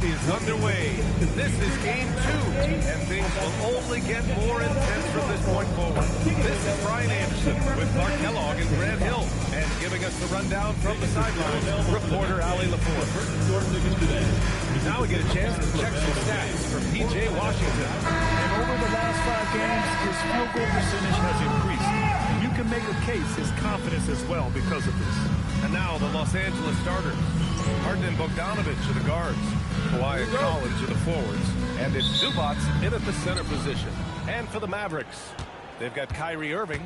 is underway. This is game 2, and things will only get more intense from this point forward. This is Brian Anderson with Mark Kellogg and Grant Hill, and giving us the rundown from the sideline, reporter Allie LaForce. Now we get a chance to check some stats for P.J. Washington. And over the last 5 games, his field goal percentage has increased. And you can make a case his confidence as well because of this. And now the Los Angeles starters. Harden and Bogdanovich are the guards. Kawhi and Collins are the forwards. And it's Zubats in at the center position. And for the Mavericks, they've got Kyrie Irving,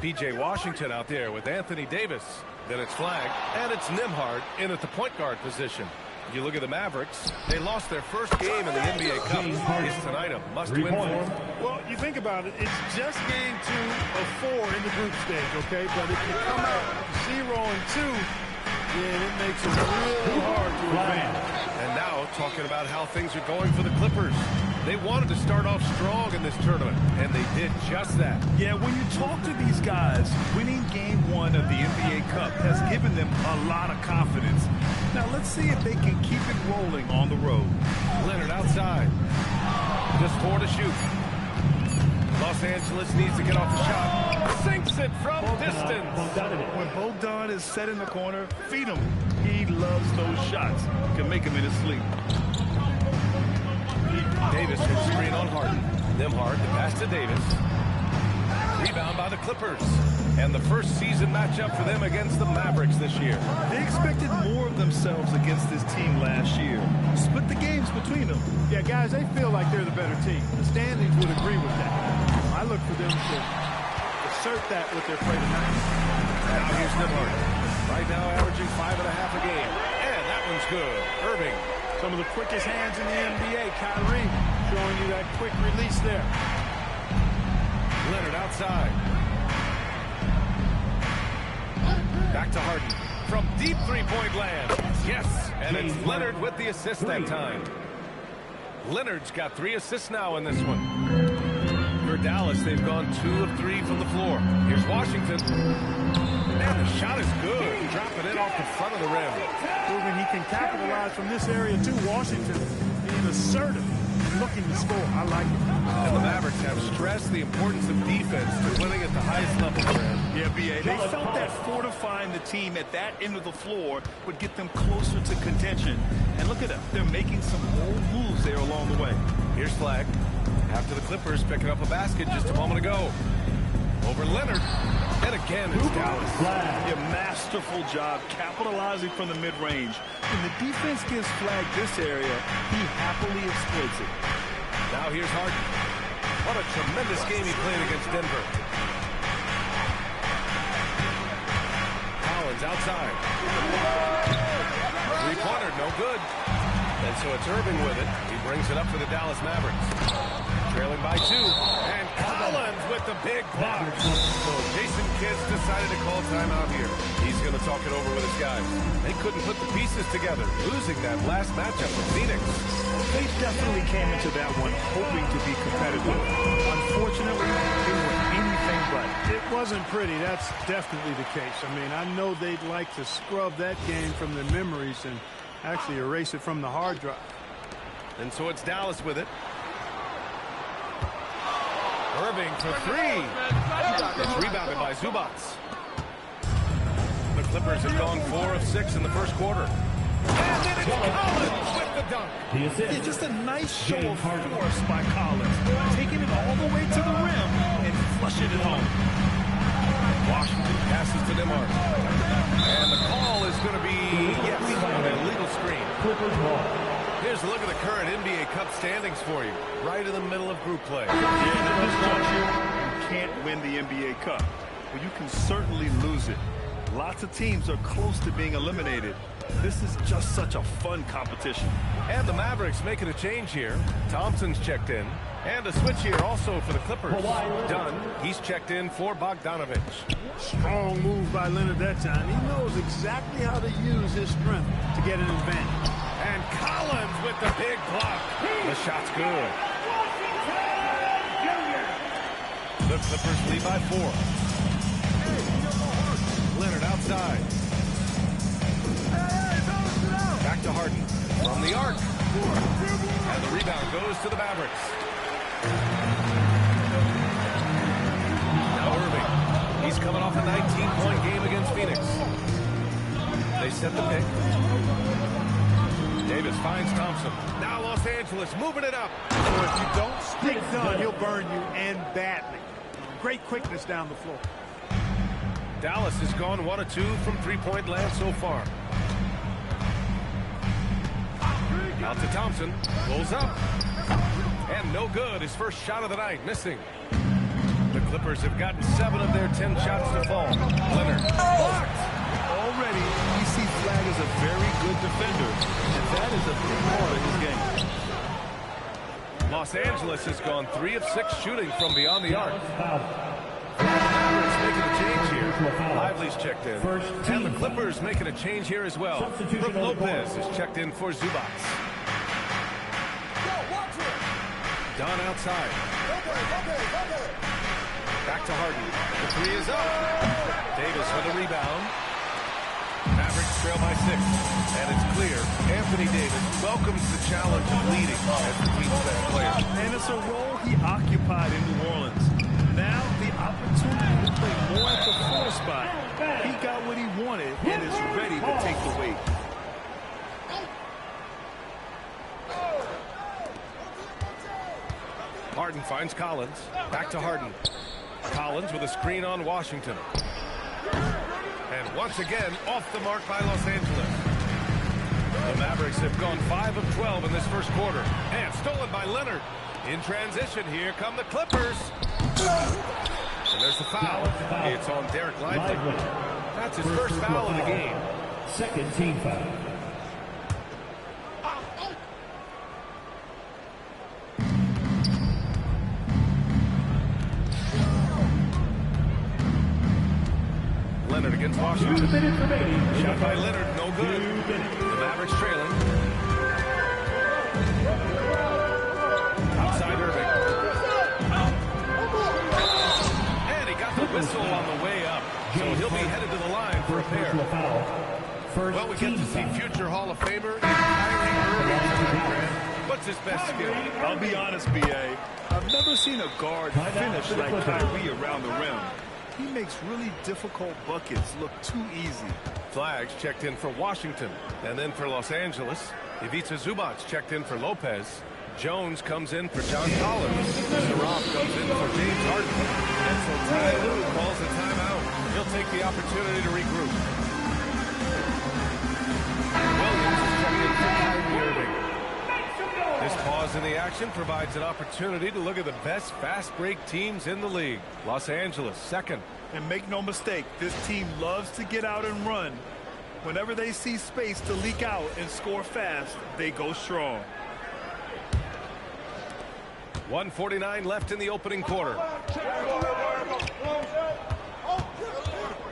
P.J. Washington out there with Anthony Davis. Then it's Flagg, and it's Nembhard in at the point guard position. You look at the Mavericks, they lost their first game in the NBA Cup. Is tonight a must-win for them? Well, you think about it, it's just game 2 of 4 in the group stage, okay? But if you come out 0-2, then it makes it really hard to advance. And now, talking about how things are going for the Clippers. They wanted to start off strong in this tournament, and they did just that. Yeah, when you talk to these guys, winning game 1 of the NBA Cup has given them a lot of confidence. Now, let's see if they can keep it rolling on the road. Leonard outside. Just 4 to shoot. Los Angeles needs to get off the shot. Sinks it from distance. When Bogdan is set in the corner, feed him. He loves those shots. Can make him in his sleep. Davis with screen on Harden. Nembhard, the pass to Davis. Rebound by the Clippers. And the first season matchup for them against the Mavericks this year. They expected more of themselves against this team last year. Split the games between them. Yeah, guys, they feel like they're the better team. The standings would agree with that. I look for them to assert that with their play tonight. Now here's Nembhard. Right now averaging 5.5 a game. And that one's good. Irving. Some of the quickest hands in the NBA. Kyrie showing you that quick release there. Leonard outside. Back to Harden. From deep three-point land. Yes, and it's Leonard with the assist that time. Leonard's got 3 assists now in this one. For Dallas, they've gone 2 of 3 from the floor. Here's Washington. And the shot is good. Dropping it off the front of the rim. Proving he can capitalize from this area too. Washington being assertive and looking to score. I like it. And the Mavericks have stressed the importance of defense to winning at the highest level. Yeah, B.A. They felt that fortifying the team at that end of the floor would get them closer to contention. And look at them. They're making some bold moves there along the way. Here's Flagg. After the Clippers picking up a basket just a moment ago. Over Leonard. And again, it's Dallas. A masterful job capitalizing from the mid-range. When the defense gives Flagg this area, he happily exploits it. Now here's Harden. What a tremendous game he played against Denver. Collins outside. Three-pointer, no good. And so it's Irving with it. He brings it up for the Dallas Mavericks. Trailing by 2. And Collins with the big block. So Jason Kidd decided to call timeout here. He's going to talk it over with his guys. They couldn't put the pieces together, losing that last matchup with Phoenix. They definitely came into that one hoping to be competitive. Unfortunately, they were anything but. It wasn't pretty. That's definitely the case. I mean, I know they'd like to scrub that game from their memories and actually erase it from the hard drive. And so it's Dallas with it. Irving for 3. It's rebounded by Zubats. The Clippers have gone 4 of 6 in the first quarter. And then it's Collins with the dunk. Yeah, just a nice show of force by Collins. Taking it all the way to the rim and flushing it home. Washington passes to Nembhard. And the call is going to be, yes, an illegal screen. Clippers ball. Here's a look at the current NBA Cup standings for you. Right in the middle of group play. Yeah, at this juncture, you can't win the NBA Cup. But you can certainly lose it. Lots of teams are close to being eliminated. This is just such a fun competition. And the Mavericks making a change here. Thompson's checked in. And a switch here also for the Clippers. Dunn, he's checked in for Bogdanovich. Strong move by Leonard that time. He knows exactly how to use his strength to get an advantage. And Collins with the big block. The shot's good. The Clippers lead by 4. Leonard outside. Back to Harden. From the arc. And the rebound goes to the Mavericks. Now Irving. He's coming off a 19-point game against Phoenix. They set the pick. Davis finds Thompson. Now Los Angeles moving it up. So if you don't stick done, he'll burn you, and badly. Great quickness down the floor. Dallas has gone 1 of 2 from three-point land so far. Out to Thompson. Pulls up. And no good. His first shot of the night. Missing. The Clippers have gotten 7 of their 10 shots to fall. Leonard. Blocked. Already, we see Flag as a very good defender, and that is a big part of his game. Los Angeles has gone 3 of 6 shooting from beyond the arc. Mavericks making a change here. Lively's checked in. And the Clippers making a change here as well. Brook Lopez is checked in for Zubats. Don outside. Back to Harden. The 3 is up. Davis with a rebound. Mavericks trail by 6. And it's clear Anthony Davis welcomes the challenge of leading as the team's best player. And it's a role he occupied in New Orleans. Now the opportunity to play more at the 4 spot. He got what he wanted and is ready to take the weight. Harden finds Collins. Back to Harden. Collins with a screen on Washington. And once again, off the mark by Los Angeles. The Mavericks have gone 5 of 12 in this first quarter. And stolen by Leonard. In transition, here come the Clippers. And there's the foul. It's on Derek Lively. That's his first foul of the game. Second team foul. Leonard against Washington. Shot by Leonard, no good. The Mavericks trailing. Outside Irving. And he got the whistle on the way up. So he'll be headed to the line for a pair. Well, we get to see future Hall of Famer Kyrie Irving. What's his best skill? I'll be honest, B.A. I've never seen a guard finish like Kyrie around the rim. He makes really difficult buckets look too easy. Flags checked in for Washington. And then for Los Angeles, Ivica Zubats checked in for Lopez. Jones comes in for John Collins. Saraf comes in for James Harden. And so Ty Lue calls a timeout. He'll take the opportunity to regroup. Williams is checked in for Kyrie Irving. This pause in the action provides an opportunity to look at the best fast break teams in the league. Los Angeles, second. And make no mistake, this team loves to get out and run. Whenever they see space to leak out and score fast, they go strong. 1:49 left in the opening quarter.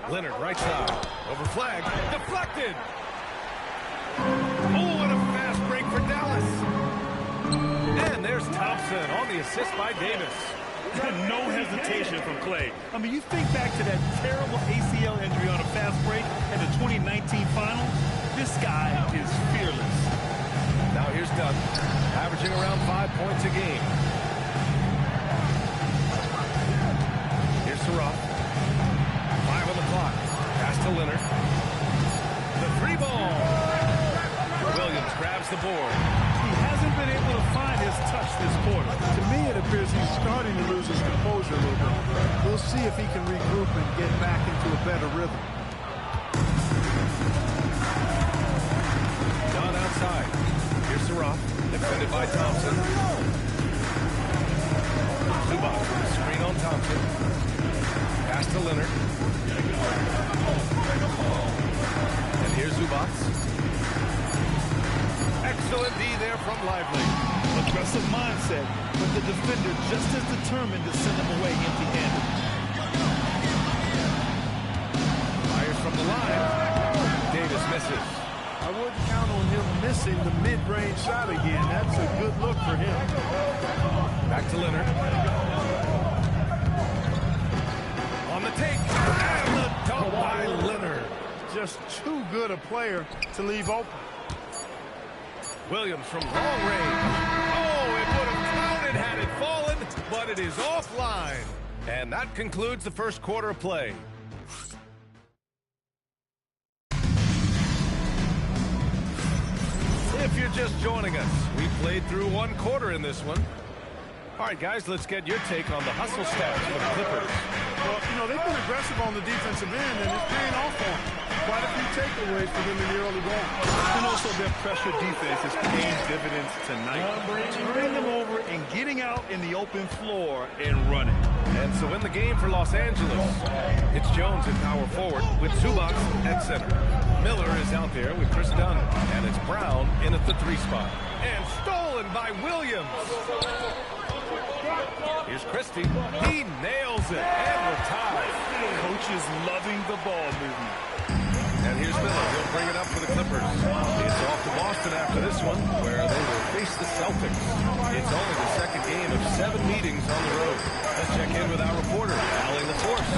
Leonard, right side. Over Flag. Deflected. Oh, what a fast break for Dallas. And there's Thompson on the assist by Davis. No hesitation from Clay. I mean, you think back to that terrible ACL injury on a fast break in the 2019 final. This guy is fearless. Now here's Dunn, averaging around 5 points a game. Here's Saraf. 5 on the clock. Pass to Leonard. The 3-ball. Williams grabs the board. He hasn't been able to find his touch this quarter. To me, it appears he's starting to lose his composure a little bit. We'll see if he can regroup and get back into a better rhythm. Dunn outside. Here's Saraf, defended by Thompson. Zubac, screen on Thompson. Pass to Leonard. And here's Zubac. Excellent D there from Lively. Aggressive mindset, but the defender just as determined to send him away empty-handed. Fires from the line. Davis misses. I wouldn't count on him missing the mid-range shot again. That's a good look for him. Back to Leonard. On the take. And the dunk by Leonard. Just too good a player to leave open. Williams from long range. Oh, it would have counted had it fallen, but it is offline. And that concludes the first quarter of play. If you're just joining us, we played through one quarter in this one. All right, guys, let's get your take on the hustle stats for the Clippers. Well, you know, they've been aggressive on the defensive end, and it's paying off for them. Quite a few takeaways for them in the early going. And also their pressure defense is paying dividends tonight. Turning them over and getting out in the open floor and running. And so in the game for Los Angeles, it's Jones at power forward with Zubac at center. Miller is out there with Chris Dunn, and it's Brown in at the 3 spot. And stolen by Williams. Here's Christie. He nails it, and we're tied. Coach is loving the ball movement. And here's Miller. He'll bring it up for the Clippers. It's off to Boston after this one, where they will face the Celtics. It's only the second game of 7 meetings on the road. Let's check in with our reporter, Allie LaForce.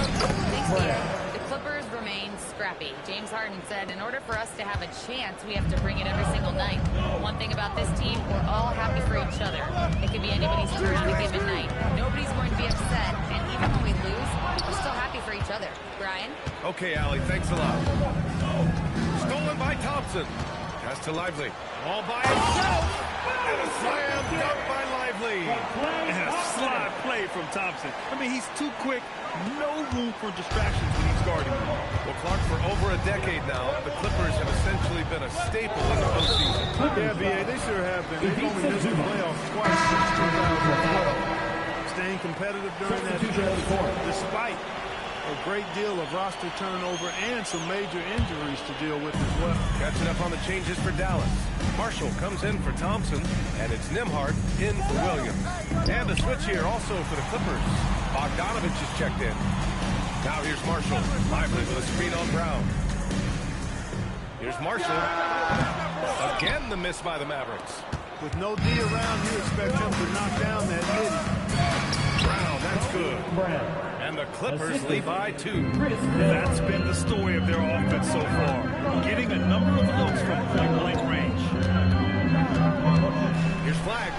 Thanks, Peter. The Clippers remain scrappy. James Harden said, in order for us to have a chance, we have to bring it every single night. One thing about this team, we're all happy for each other. It could be anybody's turn on a given night. Nobody's going to be upset, and even when we lose, we're still happy for each other. Brian? Okay, Allie, thanks a lot. Stolen by Thompson. Pass to Lively. All by himself. And a slam dunk by Lively. And a slide play from Thompson. I mean, he's too quick. No room for distractions when he's guarding. Well, Clark, for over a decade now, the Clippers have essentially been a staple in the postseason. Yeah, VA, they sure have been. They've only missed the playoffs twice since 2012. Staying competitive during that stretch, despite a great deal of roster turnover and some major injuries to deal with as well. Catching up on the changes for Dallas. Marshall comes in for Thompson, and it's Nembhard in for Williams. And a switch here also for the Clippers. Bogdanovich is checked in. Now here's Marshall. Lively with a screen on Brown. Here's Marshall. Again the miss by the Mavericks. With no D around, you expect him to knock down that mid. Brown, that's good. And the Clippers lead by 2. That's been the story of their offense so far. Getting a number of looks from point-blank range. Here's Flag.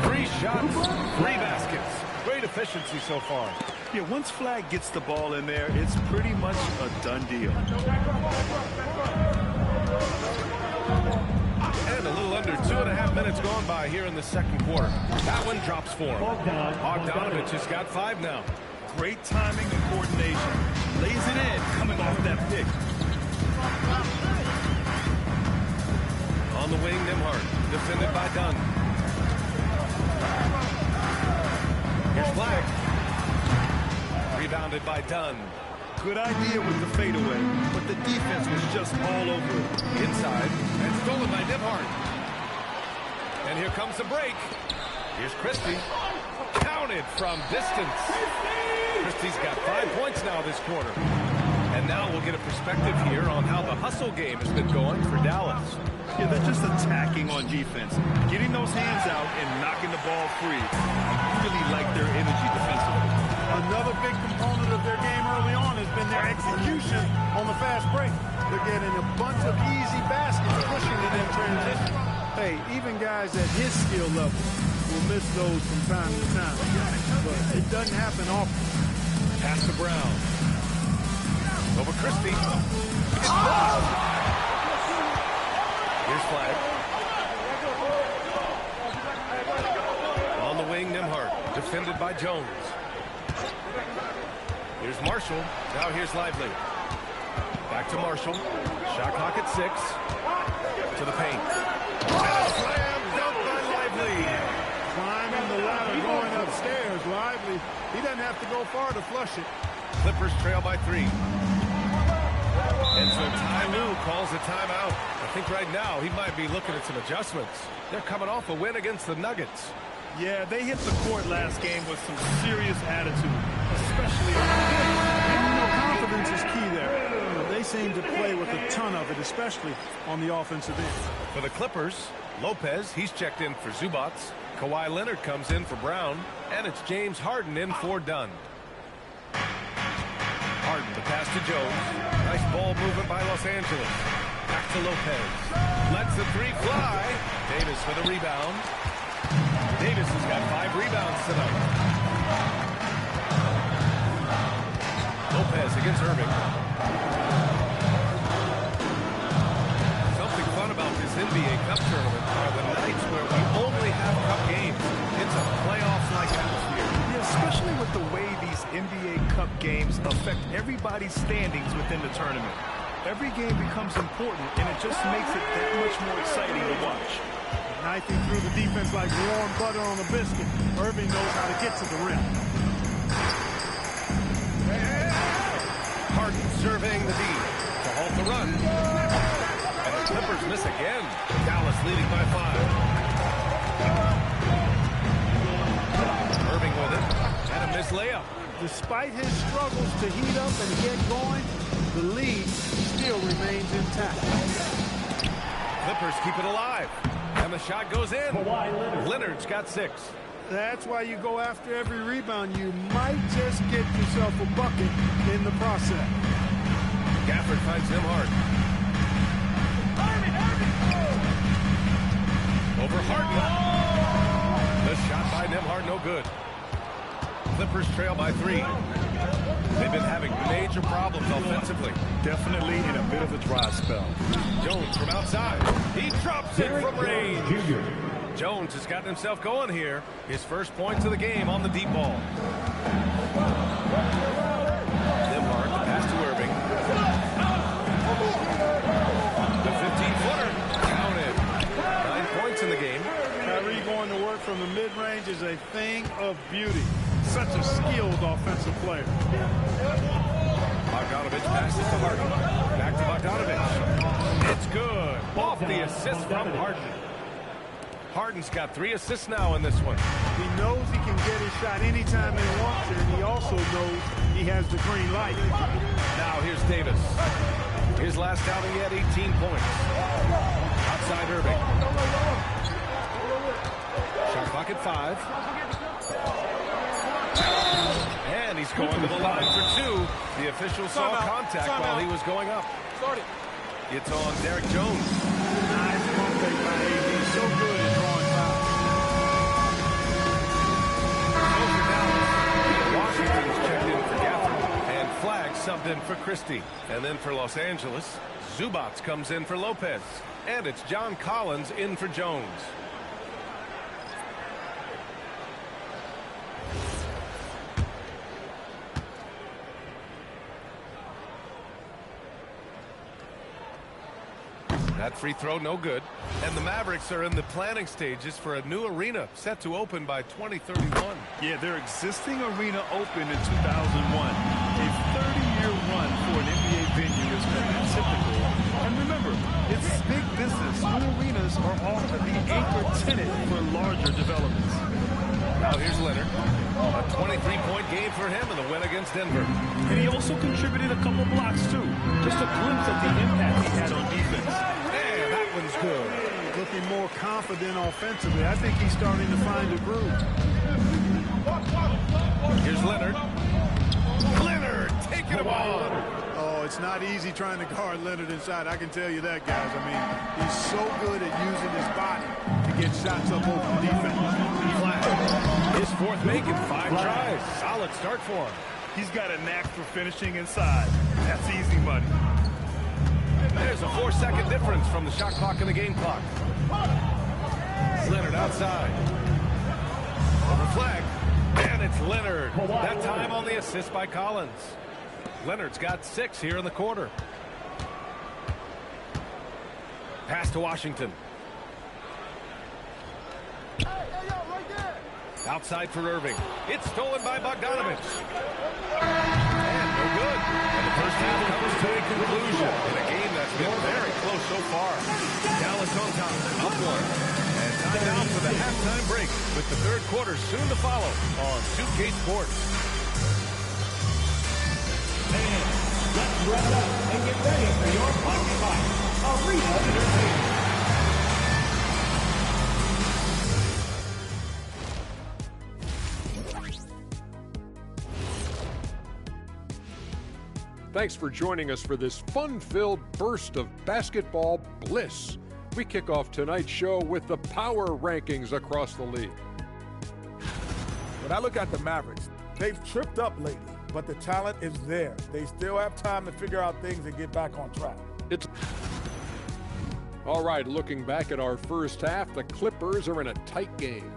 3 shots, 3 baskets. Great efficiency so far. Yeah, once Flag gets the ball in there, it's pretty much a done deal. And a little under 2.5 minutes gone by here in the second quarter. That one drops for him. Bogdanovich has got 5 now. Great timing and coordination. Lays it in, coming off that pick. On the wing, Nembhard, defended by Dunn. Here's Flag. Rebounded by Dunn. Good idea with the fadeaway, but the defense was just all over it. Inside, and stolen by Nembhard. And here comes the break. Here's Christie. Counted from distance. Christie's got 5 points now this quarter. And now we'll get a perspective here on how the hustle game has been going for Dallas. Yeah, they're just attacking on defense. Getting those hands out and knocking the ball free. Really like their energy defensively. Another big component of their game early on has been their execution on the fast break. They're getting a bunch of easy baskets, pushing it in transition. Hey, even guys at his skill level will miss those from time to time. But it doesn't happen often. Pass to Brown. Over Christie. It's blocked. Here's Flag. On the wing, Nembhard. Defended by Jones. Here's Marshall. Now here's Lively. Back to Marshall. Shot clock at 6. To the paint. And a slam dunk by Lively. Climbing the ladder, going upstairs. Lively. He doesn't have to go far to flush it. Clippers trail by 3. And so Ty Lue calls a timeout. I think right now he might be looking at some adjustments. They're coming off a win against the Nuggets. Yeah, they hit the court last game with some serious attitude, especially on confidence is key there. They seem to play with a ton of it, especially on the offensive end. For the Clippers, Lopez, he's checked in for Zubac. Kawhi Leonard comes in for Brown. And it's James Harden in for Dunn. Harden, the pass to Jones. Nice ball movement by Los Angeles. Back to Lopez. Lets the 3 fly. Davis for the rebound. Davis has got 5 rebounds tonight. Lopez against Irving. Something fun about this NBA Cup tournament are the nights where we only have Cup games. It's a playoffs-like atmosphere. Yeah, especially with the way these NBA Cup games affect everybody's standings within the tournament. Every game becomes important, and it just makes it that much more exciting to watch. Knifing through the defense like warm butter on a biscuit. Irving knows how to get to the rim. Harden surveying the D to halt the run. And the Clippers miss again. Dallas leading by 5. Irving with it. And a missed layup. Despite his struggles to heat up and get going, the lead still remains intact. Clippers keep it alive. And the shot goes in. Leonard's got 6. That's why you go after every rebound. You might just get yourself a bucket in the process. Gafford finds him hard. Over Harden. The shot by Nembhard, no good. Clippers trail by 3. They've been having major problems offensively. Definitely in a bit of a dry spell. Jones from outside. He drops it from range. Jones has gotten himself going here. His first points of the game on the deep ball. Nembhard, the pass to Irving. The 15-footer. Counted. 9 points in the game. Kyrie going to work from the mid-range is a thing of beauty. Such a skilled offensive player. Bogdanovich passes to Harden. Back to Bogdanovich. It's good. Off the assist from Harden. Harden's got 3 assists now in this one. He knows he can get his shot anytime he wants it, and he also knows he has the green light. Now here's Davis. His last outing, he had 18 points. Outside Irving. Shot clock at 5. And he's going to the line for 2. The official saw contact while he was going up. It's on Derek Jones. Nice pump fake by AD. So good at drawing fouls. Washington's checked in for Gafford. And Flagg subbed in for Christie. And then for Los Angeles, Zubats comes in for Lopez. And it's John Collins in for Jones. That free throw, no good. And the Mavericks are in the planning stages for a new arena set to open by 2031. Yeah, their existing arena opened in 2001. A 30-year run for an NBA venue is kind of typical. And remember, it's big business. New arenas are often the anchor tenant for larger developments. Now here's Leonard. A 23-point game for him in the win against Denver. And he also contributed a couple blocks, too. Just a glimpse at the impact he had on defense. And that one's good. Looking more confident offensively. I think he's starting to find a groove. Here's Leonard. Leonard taking him on. Oh, it's not easy trying to guard Leonard inside. I can tell you that, guys. I mean, he's so good at using his body to get shots up over the defense. Flag. His 4th make in 5 tries. Solid start for him. He's got a knack for finishing inside. That's easy money. There's a 4-second difference from the shot clock and the game clock. Leonard outside. Over Flag. And it's Leonard. That time on the assist by Collins. Leonard's got 6 here in the quarter. Pass to Washington. Outside for Irving. It's stolen by Bogdanovich. And no good. And the first half comes to a conclusion in a game that's been very close so far. Dallas on top, up 1. And time now for the halftime break with the 3rd quarter soon to follow on 2K Sports. Let's wrap up and get ready for your Pocket Fight Arena Entertainment. Thanks for joining us for this fun-filled burst of basketball bliss. We kick off tonight's show with the power rankings across the league. When I look at the Mavericks, they've tripped up lately, but the talent is there. They still have time to figure out things and get back on track. All right, looking back at our first half, the Clippers are in a tight game.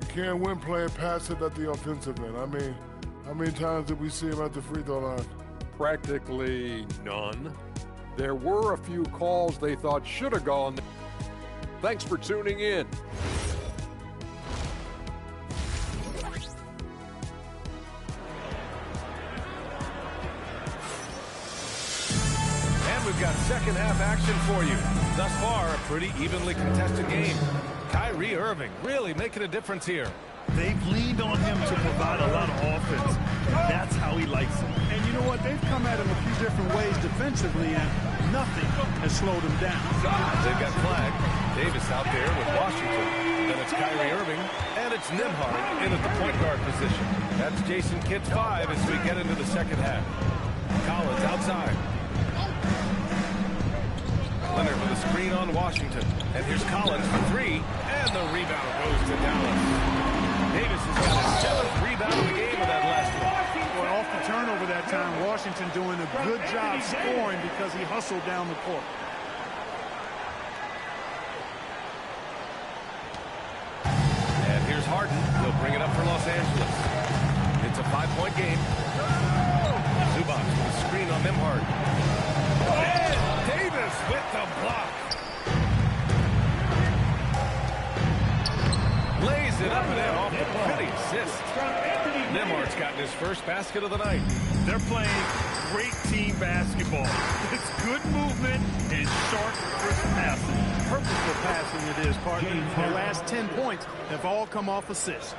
You can't win playing passive at the offensive end. I mean, how many times did we see him at the free throw line? Practically none. There were a few calls they thought should have gone. Thanks for tuning in. And we've got second half action for you. Thus far, a pretty evenly contested game. Kyrie Irving really making a difference here. They've leaned on him to provide a lot of offense, and that's how he likes it. And you know what? They've come at him a few different ways defensively, and nothing has slowed him down. They've got Flag. Davis out there with Washington. Then it's Kyrie Irving, and it's Nembhard in at the point guard position. That's Jason Kidd's 5 as we get into the second half. Collins outside. Leonard with a screen on Washington. And here's Collins for 3, and the rebound goes to Dallas. Davis has got his 7th rebound of the game with that last one. Well, off the turnover that time, Washington doing a good job scoring because he hustled down the court. And here's Harden. He'll bring it up for Los Angeles. It's a 5-point game. Zubac with a screen on Nembhard. And Davis with the block. Lays it up and in off the pretty assist. Nembhard's gotten his first basket of the night. They're playing great team basketball. It's good movement and sharp, crisp passing. Purposeful passing it is, partner. The last 10 points have all come off assists.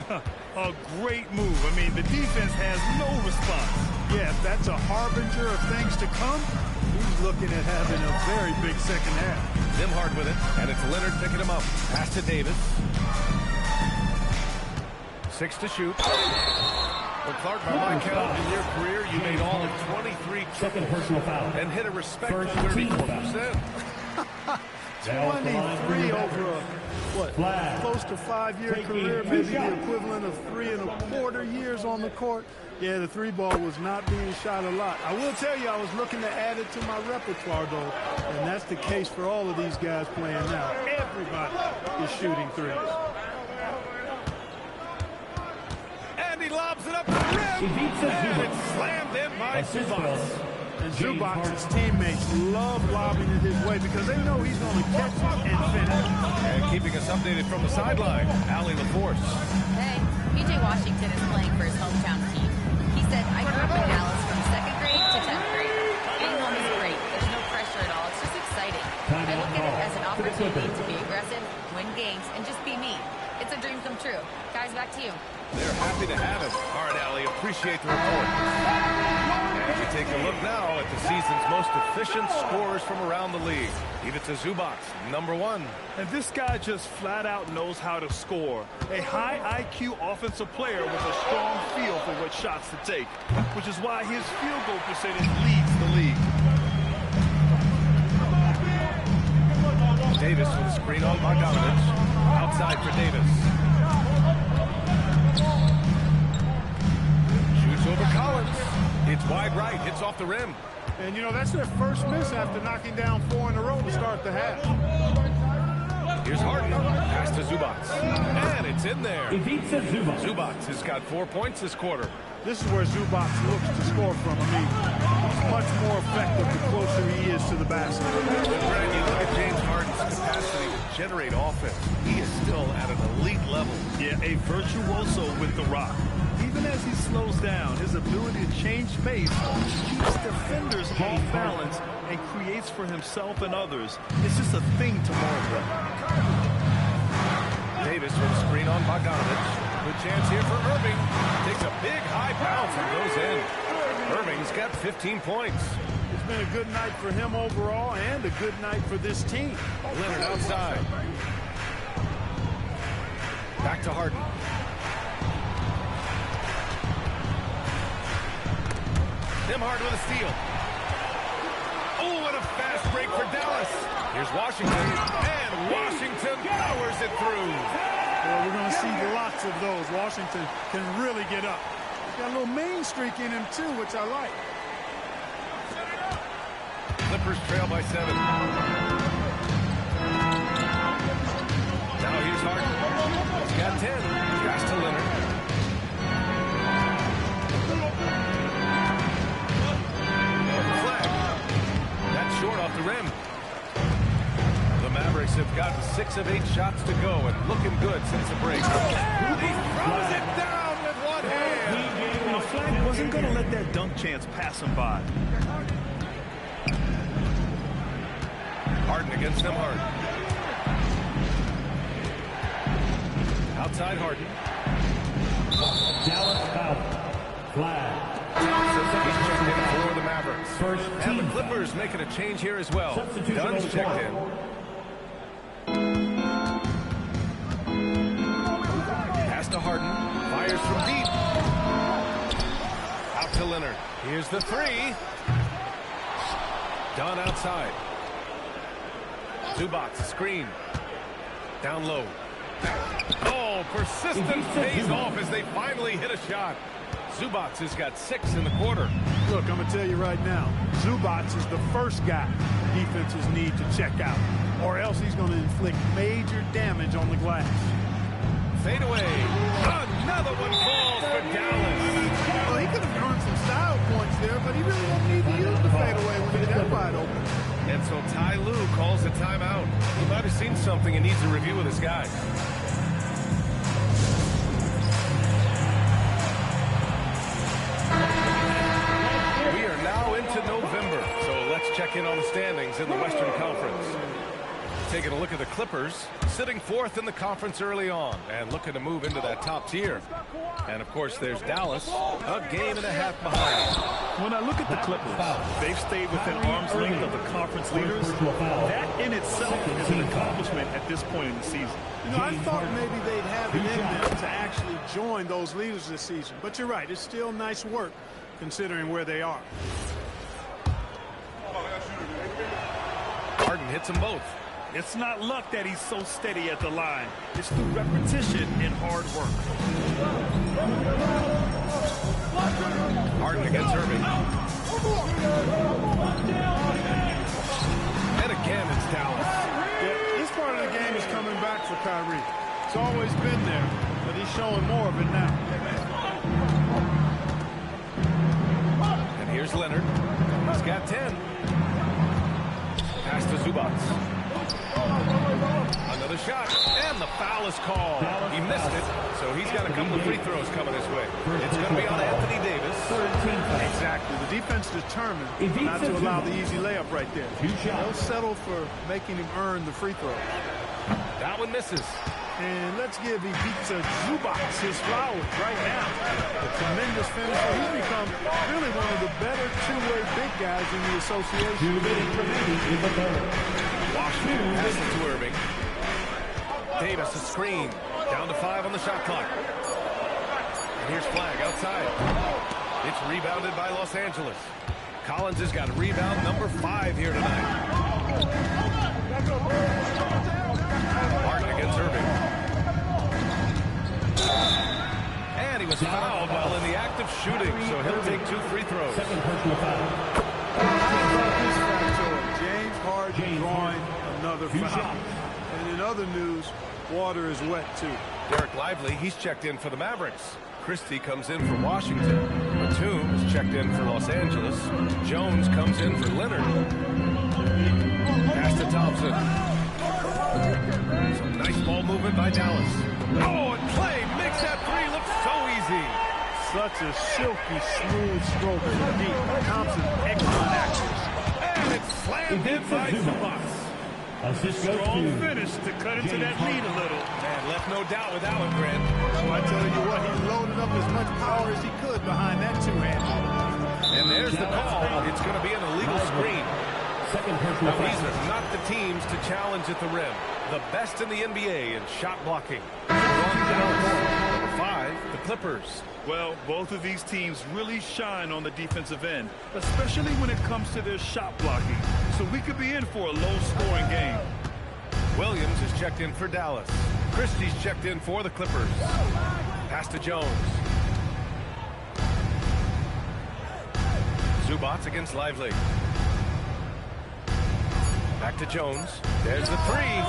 A great move. I mean, the defense has no response. Yeah, if that's a harbinger of things to come, he's looking at having a very big second half. Nembhard with it, and it's Leonard picking him up. Pass to Davis. 6 to shoot. Well, Clark, by my count, in your career, you made all of 23 triples and hit a respectable 34%. 23 over a, close to 5-year career, maybe the equivalent of 3 1/4 years on the court. Yeah, the 3 ball was not being shot a lot. I will tell you, I was looking to add it to my repertoire, though, and that's the case for all of these guys playing now. Everybody is shooting 3s. And he lobs it up to the rim, and it's slammed in by Zubac. And Zubac's teammates love lobbing it his way because they know he's going to catch it and finish. And keeping us updated from the sideline, Allie LaForce. Hey, PJ Washington is playing for his hometown team. He said, I grew up in Dallas from 2nd grade to 10th grade. Being home is great. There's no pressure at all. It's just exciting. I look at it as an opportunity to be aggressive, win games, and just be me. It's a dream come true. Guys, back to you. They're happy to have him. All right, Allie, appreciate the report. As we take a look now at the season's most efficient scorers from around the league. Give it to Zubac, number 1. And this guy just flat out knows how to score. A high IQ offensive player with a strong feel for what shots to take, which is why his field goal percentage leads the league. Davis with a screen on Bogdanovich. Outside for Davis. Shoots over Collins. It's wide right, hits off the rim. And, you know, that's their first miss after knocking down 4 in a row to start the half. Here's Harden. Pass to Zubac. And it's in there. Zubac has got 4 points this quarter. This is where Zubac looks to score from. I mean, he's much more effective the closer he is to the basket. Brad, you look at James Harden's capacity to generate offense. He is still at an elite level. Yeah, a virtuoso with the rock. Even as he slows down, his ability to change pace keeps defenders off balance and creates for himself and others. It's just a thing to marvel. Davis with a screen on Bogdanovich. Good chance here for Irving. Takes a big high bounce and goes in. Irving's got 15 points. It's been a good night for him overall and a good night for this team. Leonard outside. Back to Harden. Nembhard with a steal. Oh, what a fast break for Dallas. Here's Washington, and Washington powers it through. Well, we're going to see lots of those. Washington can really get up. He's got a little main streak in him, too, which I like. Clippers trail by 7. Now here's Harden. He's got 10. Pass to Leonard. Flag. That's short off the rim. The Mavericks have gotten 6 of 8 shots to go and looking good since the break. And he throws it down with one hand. The flag wasn't going to let that dunk chance pass him by. Harden against them hard. Outside Harden. Dallas foul. Flag. He's checked in for the Mavericks. And the Clippers making a change here as well. Dunn's checked in. Pass to Harden. Fires from deep. Out to Leonard. Here's the 3. Dunn outside. Zubac screen. Down low. Oh, persistence pays off as they finally hit a shot. Zubac has got 6 in the quarter. Look, I'm going to tell you right now, Zubac is the first guy defenses need to check out, or else he's going to inflict major damage on the glass. Fade away. Another one falls for Dallas. Well, he could have earned some style points there, but he really won't need to use the fadeaway when he's that wide open. And so Ty Lue calls a timeout. He might have seen something and needs a review with his guys. We are now into November, so let's check in on the standings in the Western Conference. Taking a look at the Clippers, sitting 4th in the conference early on and looking to move into that top tier. And, of course, there's Dallas, a game and a half behind. When I look at the Clippers, they've stayed within arm's length of the conference leaders. That in itself is an accomplishment at this point in the season. You know, I thought maybe they'd have it in them to actually join those leaders this season. But you're right, it's still nice work considering where they are. Harden hits them both. It's not luck that he's so steady at the line. It's through repetition and hard work. Harden against Irving. And again, it's Dallas. Yeah, this part of the game is coming back for Kyrie. It's always been there, but he's showing more of it now. And here's Leonard. He's got 10. Pass to Zubac. Another shot, and the foul is called. He missed it, so he's got a couple of free throws coming his way. It's going to be on Anthony Davis. Exactly. The defense determined not to allow the easy layup right there. They'll settle for making him earn the free throw. That one misses. And let's give Ivica Zubac his flowers right now. A tremendous finisher. He's become really one of the better two-way big guys in the association. Washington passes to Irving. Davis a screen. Down to 5 on the shot clock. And here's Flag outside. It's rebounded by Los Angeles. Collins has got rebound number 5 here tonight. Harden against Irving. And he was fouled while in the act of shooting, so he'll take 2 free throws. James Harden drawing another foul. And in other news, water is wet too. Derek Lively, he's checked in for the Mavericks. Christie comes in for Washington. Batum is checked in for Los Angeles. Jones comes in for Leonard. Pass to Thompson. Some nice ball movement by Dallas. Oh, and Clay makes that 3 look so easy. Such a silky, smooth stroke from deep. Thompson, excellent accuracy. And it's slammed in by Zubac. Strong finish to cut into that lead a little. Man, left no doubt with that one, Grant. So I tell you what, he loaded up as much power as he could behind that two-hand. And there's the call. It's going to be an illegal screen. Now, these are not the teams to challenge at the rim. The best in the NBA in shot blocking. Number 5, the Clippers. Well, both of these teams really shine on the defensive end, especially when it comes to their shot blocking. So we could be in for a low-scoring game. Williams is checked in for Dallas. Christie's checked in for the Clippers. Pass to Jones. Zubats against Lively. Back to Jones. There's the three.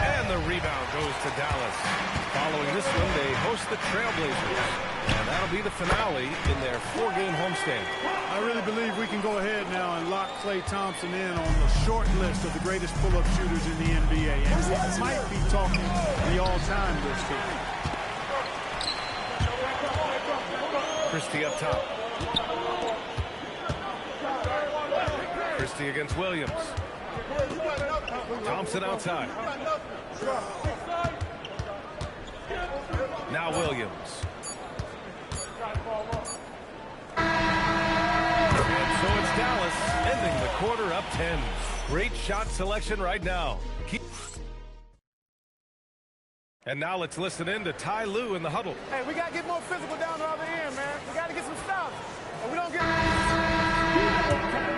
And the rebound goes to Dallas. Following this one, they host the Trailblazers. And that'll be the finale in their 4-game homestand. I really believe we can go ahead now and lock Klay Thompson in on the short list of the greatest pull-up shooters in the NBA. And he might be talking the all-time list here. Christie up top. Christie against Williams. Thompson outside. Now Williams. And so it's Dallas ending the quarter up 10. Great shot selection right now. And now let's listen in to Ty Lue in the huddle. Hey, we got to get more physical down the other end, man. We got to get some stops. And we don't get...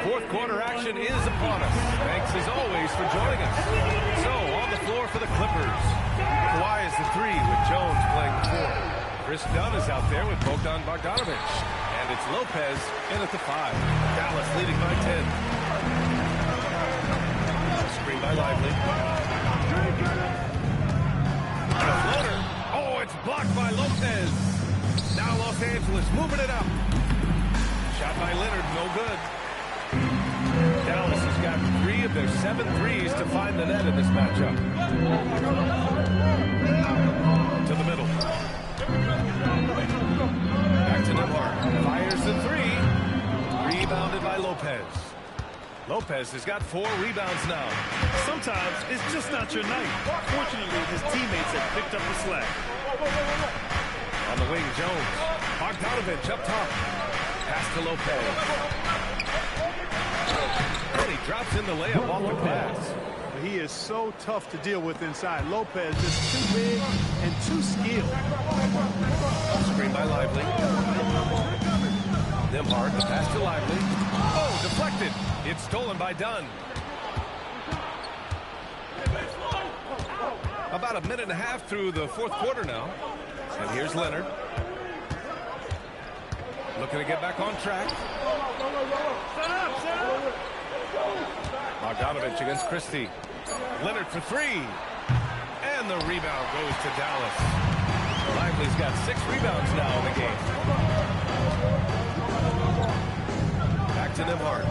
Fourth quarter action is upon us. Thanks as always for joining us. So on the floor for the Clippers. Kawhi is the 3 with Jones playing the 4. Chris Dunn is out there with Bogdan Bogdanovic. And it's Lopez in at the 5. Dallas leading by 10. Screen by Lively. The floater. Oh, it's blocked by Lopez. Now Los Angeles moving it up. Shot by Leonard, no good. Dallas has got 3 of their 7 threes to find the net in this matchup. To the middle. Back to Nembhard. Fires the 3. Rebounded by Lopez. Lopez has got 4 rebounds now. Sometimes it's just not your night. Fortunately, his teammates have picked up the slack. On the wing, Jones. Bogdanovic up top. Pass to Lopez. And he drops in the layup off the glass. He is so tough to deal with inside. Lopez is too big and too skilled. Screen by Lively. Nembhard, the pass to Lively. Oh, deflected. It's stolen by Dunn. About a minute and a half through the fourth quarter now. And here's Leonard. Looking to get back on track. Bogdanovic against Christie. Leonard for 3. And the rebound goes to Dallas. Lively's got 6 rebounds now in the game. Back to Nembhard.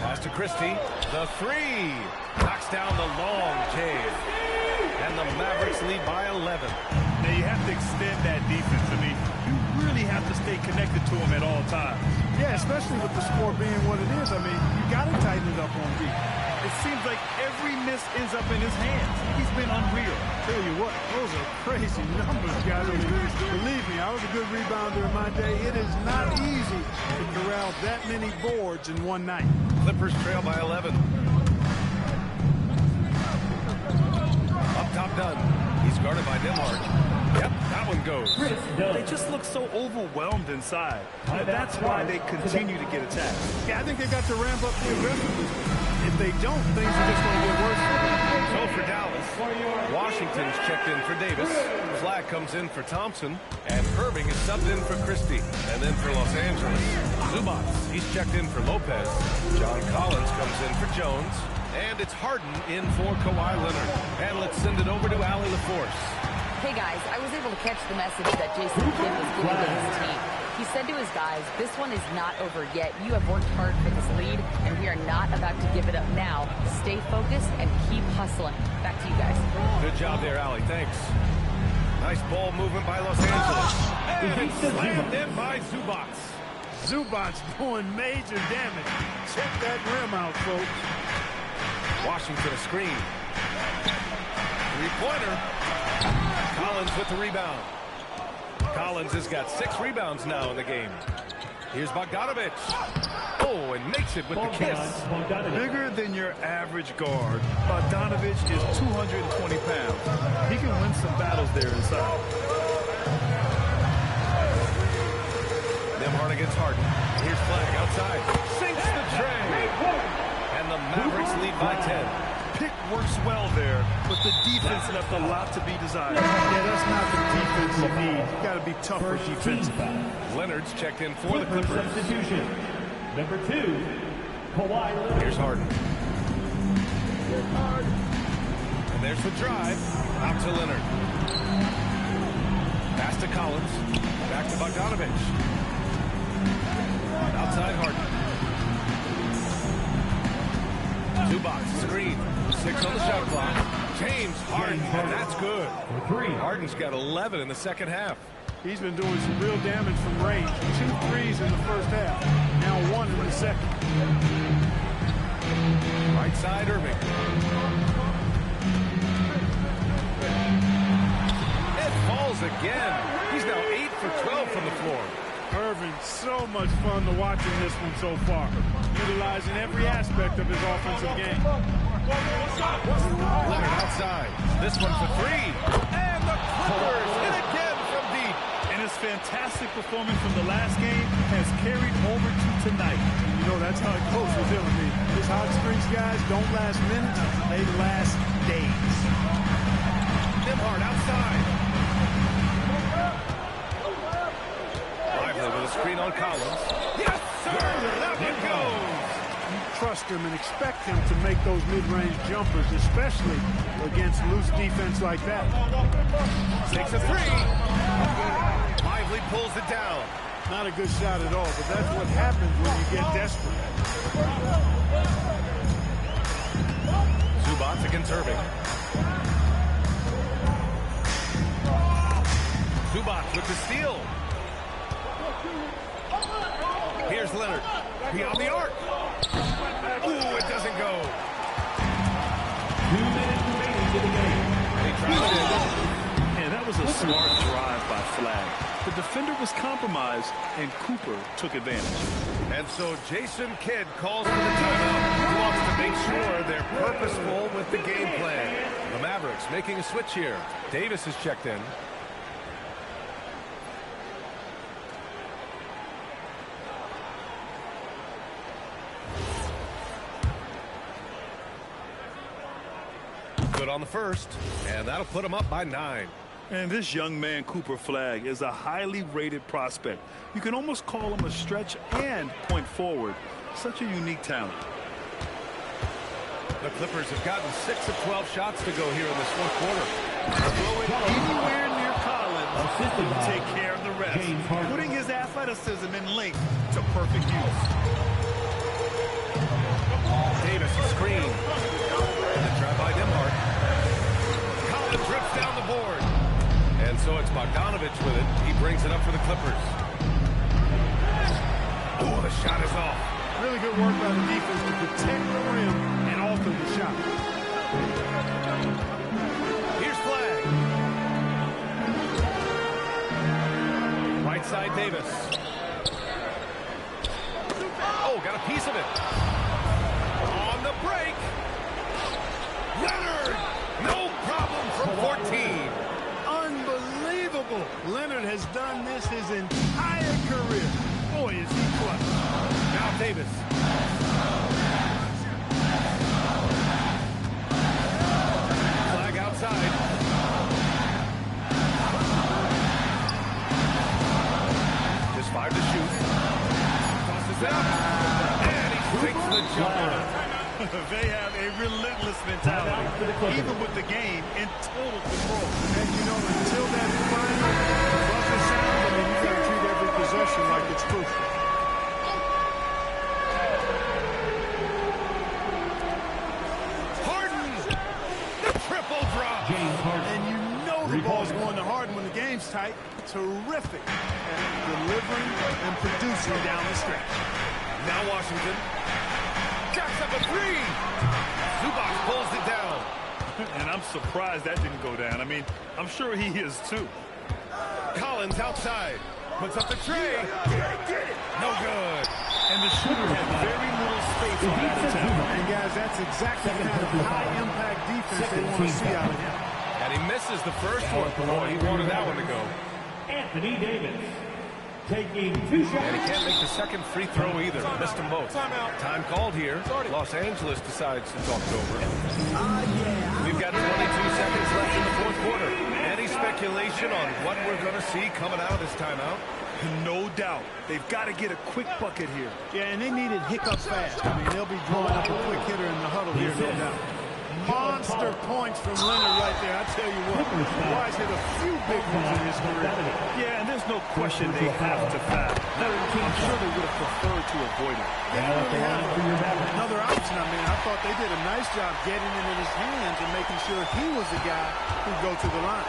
Pass to Christie. The 3. Knocks down the long jam. And the Mavericks lead by 11. Now you have to extend that defense. I mean, you really have to stay connected to him at all times. Yeah, especially with the score being what it is. I mean, you got to tighten it up on defense. It seems like every miss ends up in his hands. He's been unreal. Tell you what, those are crazy numbers, guys. Believe me, I was a good rebounder in my day. It is not easy to corral that many boards in one night. Clippers trail by 11. Up top, Dunn. He's guarded by Nembhard. Yep, that one goes. They just look so overwhelmed inside. That's why they continue to get attacked. Yeah, I think they got to ramp up the aggressiveness. If they don't, things are just going to get worse. So for Dallas, Washington's checked in for Davis. Flag comes in for Thompson. And Irving is subbed in for Christie. And then for Los Angeles, Zubats. He's checked in for Lopez. John Collins comes in for Jones. And it's Harden in for Kawhi Leonard. And let's send it over to Allie LaForce. Hey guys, I was able to catch the message that Jason Kidd was giving to his team. He said to his guys, this one is not over yet. You have worked hard for this lead, and we are not about to give it up now. Stay focused and keep hustling. Back to you guys. Good job there, Allie. Thanks. Nice ball movement by Los Angeles. And it's slammed in by Zubats. Zubats doing major damage. Check that rim out, folks. Washington a screen. Three-pointer. Collins with the rebound. Collins has got 6 rebounds now in the game. Here's Bogdanovic. Oh, and makes it with the kiss. Bigger than your average guard, Bogdanovic is 220 pounds. He can win some battles there inside. against Harden. Here's Flag outside. Sinks the tray. And the Mavericks lead by 10. Pick works well there, but the defense left a lot to be desired. Yeah, that's not the defense you need. You got to be tougher defense. Leonard's checked in for the Clippers. Substitution. Number 2, Kawhi Leonard. Here's Harden. And there's the drive. Out to Leonard. Pass to Collins. Back to Bogdanovich. Outside Harden. Zubac screen. 6 on the shot clock. James Harden, and that's good. Harden's got 11 in the second half. He's been doing some real damage from range. 2 threes in the first half. Now 1 in the second. Right side, Irving. It falls again. He's now 8 for 12 from the floor. Irving, so much fun to watch in this one so far. Utilizing every aspect of his offensive game. Leonard outside. This one for 3. And the Clippers hit again from deep. And his fantastic performance from the last game has carried over to tonight. You know, that's how it goes with him. I mean, his hot streaks, guys, don't last minutes. They last days. Nimhard outside. Lively with a screen on Collins. Yes, sir! That one goes! You trust him and expect him to make those mid-range jumpers, especially against loose defense like that. Takes a 3. Lively pulls it down. Not a good shot at all, but that's what happens when you get desperate. Zubac against Irving. Zubac with the steal. Here's Leonard. Beyond the arc. Ooh, it doesn't go. 2 minutes remaining to the game. He tries it. And that was a smart drive by Flag. The defender was compromised, and Cooper took advantage. And so Jason Kidd calls for the timeout. He wants to make sure they're purposeful with the game plan. The Mavericks making a switch here. Davis is checked in. Good on the first, and that'll put him up by 9. And this young man, Cooper Flag, is a highly rated prospect. You can almost call him a stretch and point forward. Such a unique talent. The Clippers have gotten 6 of 12 shots to go here in this fourth quarter. Throw it anywhere near Collins. Assisted by Take care of the rest. James Harden. Putting his athleticism and length to perfect use. Davis screen. And the drive by Nimhard. Collins rips down the board. And so it's Bogdanovich with it. He brings it up for the Clippers. Oh, the shot is off. Really good work by the defense to protect the rim and alter the shot. Here's Flag. Right side Davis. Oh, got a piece of it. On the break. Leonard. No problem from 14. Unbelievable. Leonard has done this his entire career. Boy, is he clutch. Now Davis. Flag outside. Just 5 to shoot. Tosses it up. And he sinks the jumper. They have a relentless mentality, even with the game in total control. And you know, until that final buzzer sound, I mean, you got to treat every possession like it's crucial. Harden! The triple drop! James Harden. And you know the ball's going to Harden when the game's tight. Terrific at delivering and producing down the stretch. Now Washington. Jacks up a 3! Zubac pulls it down. And I'm surprised that didn't go down. I mean, I'm sure he is too. Collins outside. Puts up the tray. No good. And the shooter had very little space on that attempt. And guys, that's exactly the kind of high-impact defense they want to see out of him. And he misses the first one. Oh, he wanted that one to go. Anthony Davis. taking 2 shots. And he can't make the second free throw either. Missed them both. Time called here. Los Angeles decides to talk over. We've got 22 seconds left in the fourth quarter. Any speculation on what we're going to see coming out of this timeout? No doubt. They've got to get a quick bucket here. Yeah, and they need it hiccup fast. I mean, they'll be drawing up a quick hitter in the huddle here, no doubt. Monster points from Leonard right there. I tell you what, Wise hit a few big ones in his career. Yeah, and there's no question they have to foul. I'm sure they would have preferred to avoid it. They don't really have another option. I mean, I thought they did a nice job getting it in his hands and making sure he was the guy who'd go to the line.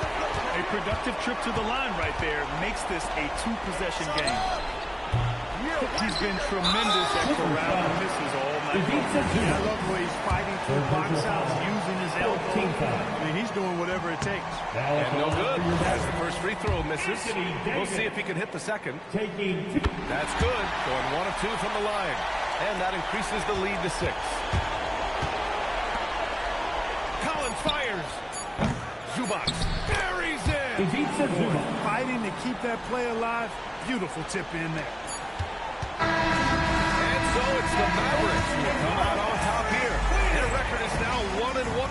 A productive trip to the line right there makes this a two-possession game. He's been tremendous at corralling misses all night long. I love the way he's fighting through box outs, using his elbow. I mean, he's doing whatever it takes. And no good. As the first free throw misses, we'll see if he can hit the second. That's good. Going 1 of 2 from the line. And that increases the lead to 6. Collins fires. Zubac buries in. Fighting to keep that play alive. Beautiful tip in there. And so it's the Mavericks who come out on top here. Their record is now 1-1.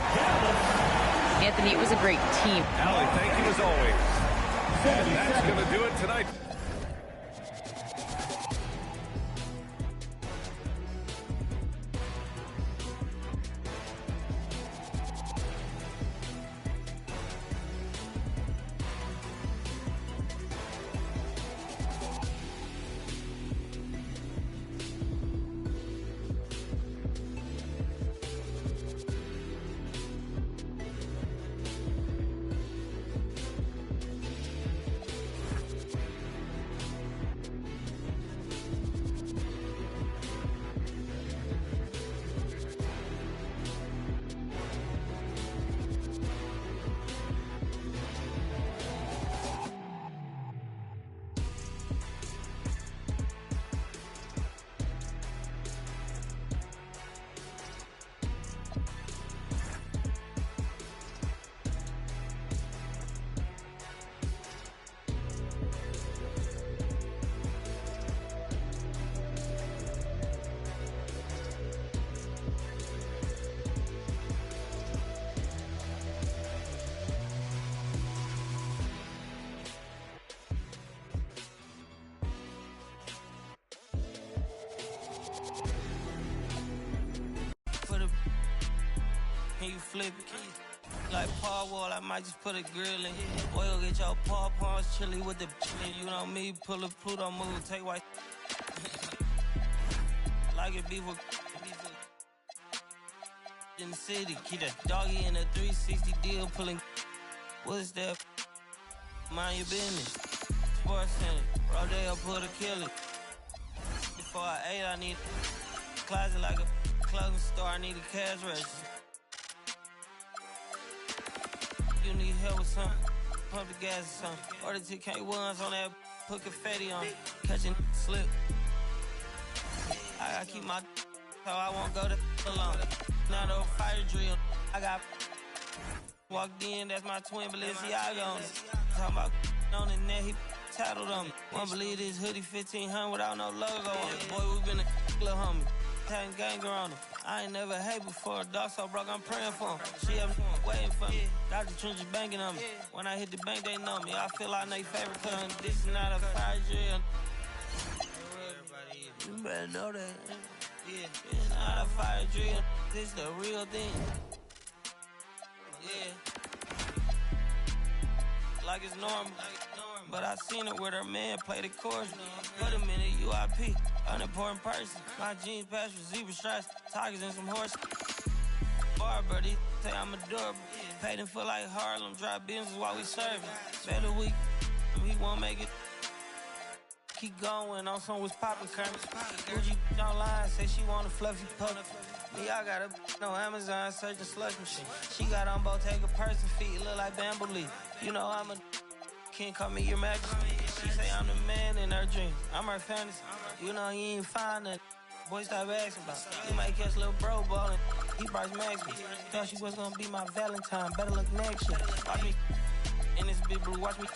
Anthony, it was a great team. Allie, thank you as always. And that's going to do it tonight. Can you flip it? Like Paul Wall, I might just put a grill in. Oil, get your paw paws chili with the chili. You know me, pull a Pluto move, take white. Like it beef with in the city. Keep that doggy in a 360 deal, pulling. What's that? Mind your business. Sports Center, Rodeo, put a kill it. Before I ate, I need a closet like a clothing store. I need a cash register. You need help with something, pump the gas or something. Order 2 K1s on that, put confetti on, catching slip. I gotta keep my so I won't go to alone. Now the fire drill, I got walked in, that's my twin Balenciaga on it. Talking about on the net, he tattled on me. Won't believe this hoodie 1500 without no logo on it. Boy, we been a little homie. Taking ganger on him. I ain't never hate before. Dog so broke, I'm praying for him. She up waiting for me. Dr. Trench is banking on me. When I hit the bank, they know me. I feel like they favorite cousin. This is not a fire drill. You better know that. Yeah, it's not a fire drill. This is the real thing. Yeah. Like it's normal. But I seen it with her man play the chorus. Put him in a UIP, unimportant person. My jeans patch with zebra stripes, tigers and some horses. Bar buddy, say I'm adorable. Paid him for like Harlem, drive business while we serving. Better week, he won't make it. Keep going on some was poppin' current. Gucci online, say she want a fluffy pup. Me, I got a no Amazon searching slush machine. She got on Bottega person feet, look like bamboo leaf. You know I'm a can't call me your majesty. She say I'm the man in her dreams. I'm her fantasy. You know he ain't find nothing. Boy, stop asking about it. You might catch little bro ballin'. He Bryce Maxey. Thought she was gonna be my Valentine. Better look next year. Watch me in this big blue. Watch me.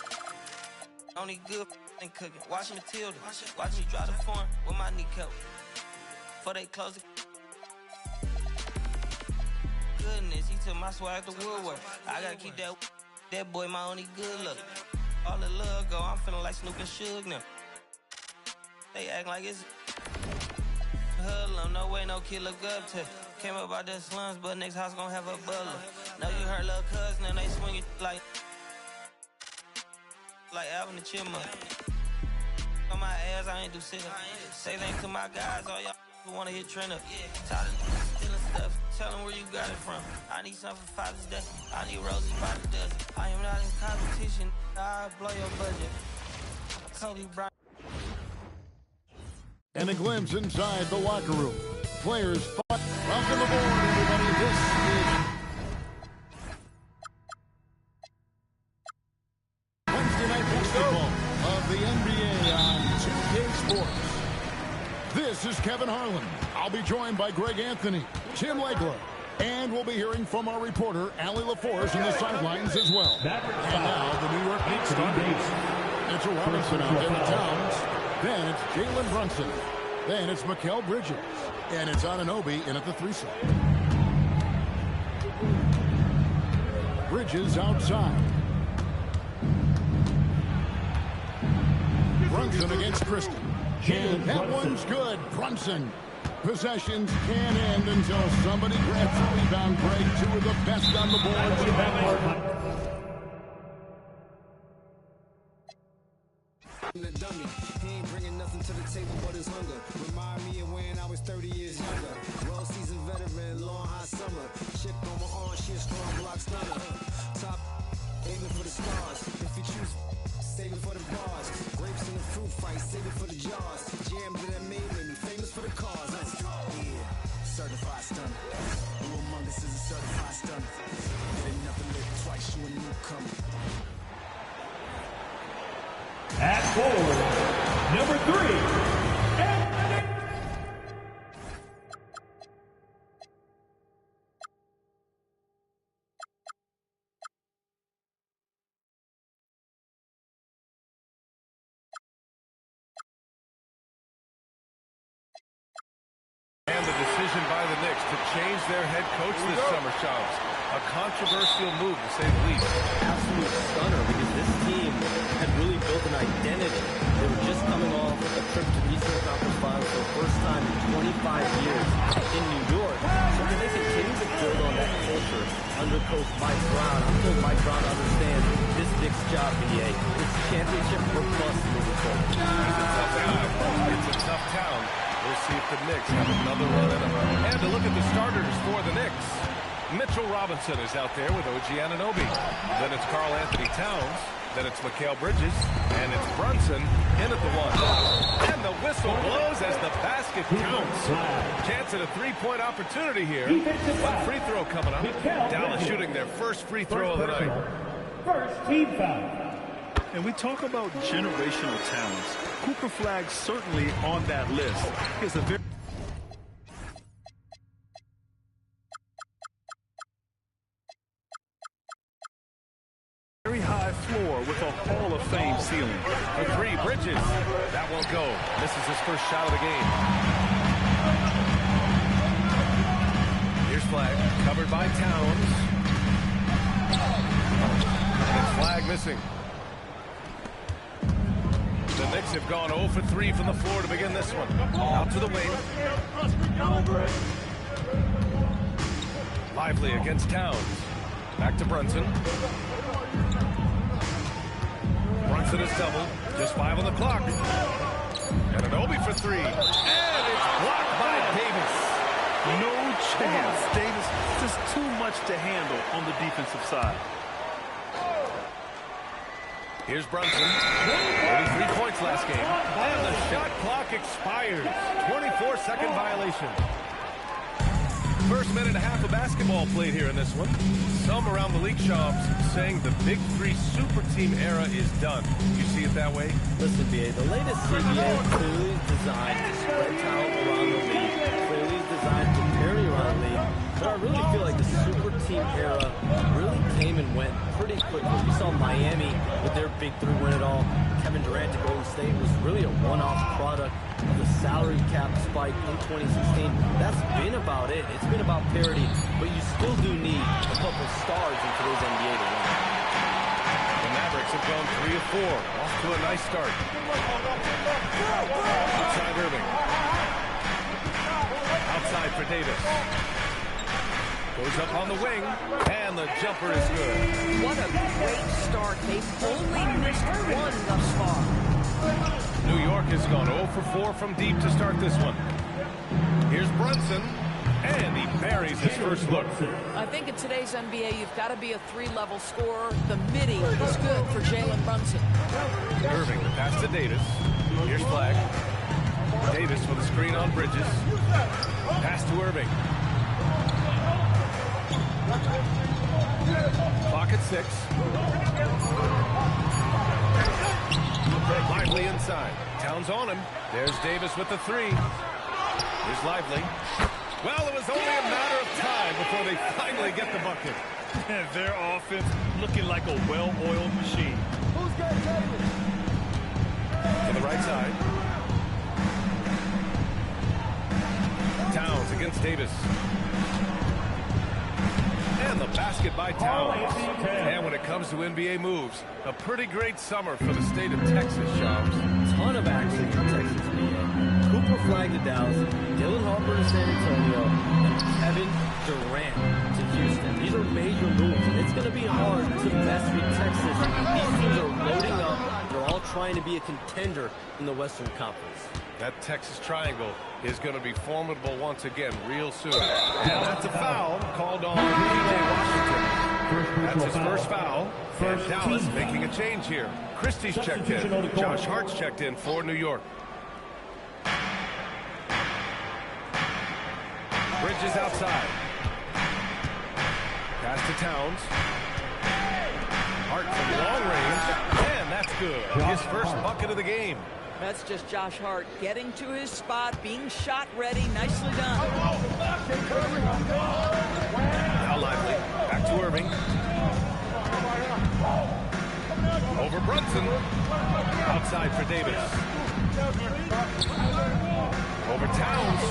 Only good and cooking. Watch Matilda. Watch me drive the form with my kneecap. Before they close it. Goodness, he took my swag to Woodward. I gotta keep that boy my only good look. All the love go, I'm feeling like Snoop and Suge now. They act like it's hoodlum, no way, no kid look up to. Came up out the slums, but next house gon' have a butler. Know you heard little cousin and they swing it like Alvin the Chipmunk. On my ass, I ain't do sit-up. Say thanks to my guys, all y'all who wanna hit trend up. Tired of stealing stuff, tell them where you got it from. I need something for Father's Day, I need roses by the dozen. I am not in competition, I'll blow your budget. Kobe Bryant. And a glimpse inside the locker room. Players fought. Welcome aboard, everybody. This is Wednesday night basketball of the NBA on 2K Sports. This is Kevin Harlan. I'll be joined by Greg Anthony, Tim Legler, and we'll be hearing from our reporter, Allie LaForce, in the sidelines as well. And now, the New York Knicks starters. It's a Robinson out in the Towns. Then it's Jalen Brunson. Then it's Mikal Bridges. And it's Anunoby in at the 3 slot. Bridges outside. Brunson against Kristen. And that one's good. Brunson. Possessions can't end until somebody grabs the rebound. Greg, two of the best on the board. The dummy, he ain't bringing nothing to the table but his hunger. Remind me of when I was 30 years younger. Well-seasoned veteran, long hot summer. Chip on my arm, she a strong block stunner. Top, aiming for the stars. If you choose, save it for the bars. Grapes in the fruit fight, save it for the jars. Jams that made me famous for the cars. Yeah, certified stunner. Who among us is a certified stunner? There ain't nothing lit twice, you a newcomer. At four, number 3. And the decision by the Knicks to change their head coach this summer, Shams. A controversial move, to say the least. Absolute stunner, because this team had really built an identity. They were just coming off a trip to the Eastern Conference Finals for the first time in 25 years in New York. So can they continue to build on that culture under coach Mike Brown? I'm sure Mike Brown understands this Knicks job, BA. It's championship or bust moving forward. He's a tough guy. It's a tough town. We'll see if the Knicks have another run in them. And to look at the starters for the Knicks. Mitchell Robinson is out there with OG Anunoby. Then it's Karl Anthony Towns. Then it's Mikal Bridges. And it's Brunson in at the 1. And the whistle blows as the basket counts. Chance at a three-point opportunity here. One free throw coming up. Dallas shooting their first free throw of the night. First team foul. And we talk about generational talents. Cooper Flag certainly on that list. He's a very high floor with a Hall of Fame ceiling. For three, Bridges. That won't go. Misses his first shot of the game. Here's Flag, covered by Towns. And Flag missing. The Knicks have gone 0 for 3 from the floor to begin this one. Out to the wing. Lively against Towns. Back to Brunson. Brunson is doubled. Just 5 on the clock. And Anunoby for 3. And it's blocked by Davis. No chance. Davis, just too much to handle on the defensive side. Here's Brunson. 33 points last game. And the shot clock expires. 24-second violation. First minute and a half of basketball played here in this one. Some around the league, Shams, saying the Big Three super team era is done. You see it that way? Listen, BA, the latest CBA clearly is designed to spread talent around the league. Clearly is designed to carry around the league. But I really feel like the super team era really came and game went pretty quickly. We saw Miami with their big three win it all. Kevin Durant to Golden State was really a one-off product of the salary cap spike in 2016. That's been about it. It's been about parity, but you still do need a couple stars in today's NBA to win. The Mavericks have gone 3 of 4. Off to a nice start. Outside Irving. Outside for Davis. Goes up on the wing, and the jumper is good. What a great start. They've only missed one thus far. New York has gone 0 for 4 from deep to start this one. Here's Brunson, and he buries his first look. I think in today's NBA, you've got to be a three-level scorer. The midi is good for Jalen Brunson. Irving, the pass to Davis. Here's Flag. Davis with a screen on Bridges. Pass to Irving. Clock at 6. Lively inside. Towns on him. There's Davis with the 3. Here's Lively. Well, it was only a matter of time before they finally get the bucket. Their offense looking like a well-oiled machine. Who's got Davis? To the right side. Towns against Davis. And the basket by Towns. And when it comes to NBA moves, a pretty great summer for the state of Texas, Shams. Ton of action for Texas NBA. Cooper Flag to Dallas, Dylan Harper to San Antonio, and Kevin Durant to Houston. These are major moves, and it's going to be hard to mess with Texas. These teams are loading up. They're all trying to be a contender in the Western Conference. That Texas triangle is going to be formidable once again real soon. And that's a foul called on P.J. Washington. That's his first foul. And Dallas making a change here. Christie's checked in. Josh Hart's checked in for New York. Bridges outside. Pass to Towns. Hart from long range. And that's good. His first bucket of the game. That's just Josh Hart getting to his spot, being shot ready. Nicely done. Now Lively. Back to Irving. Over Brunson. Outside for Davis. Over Towns.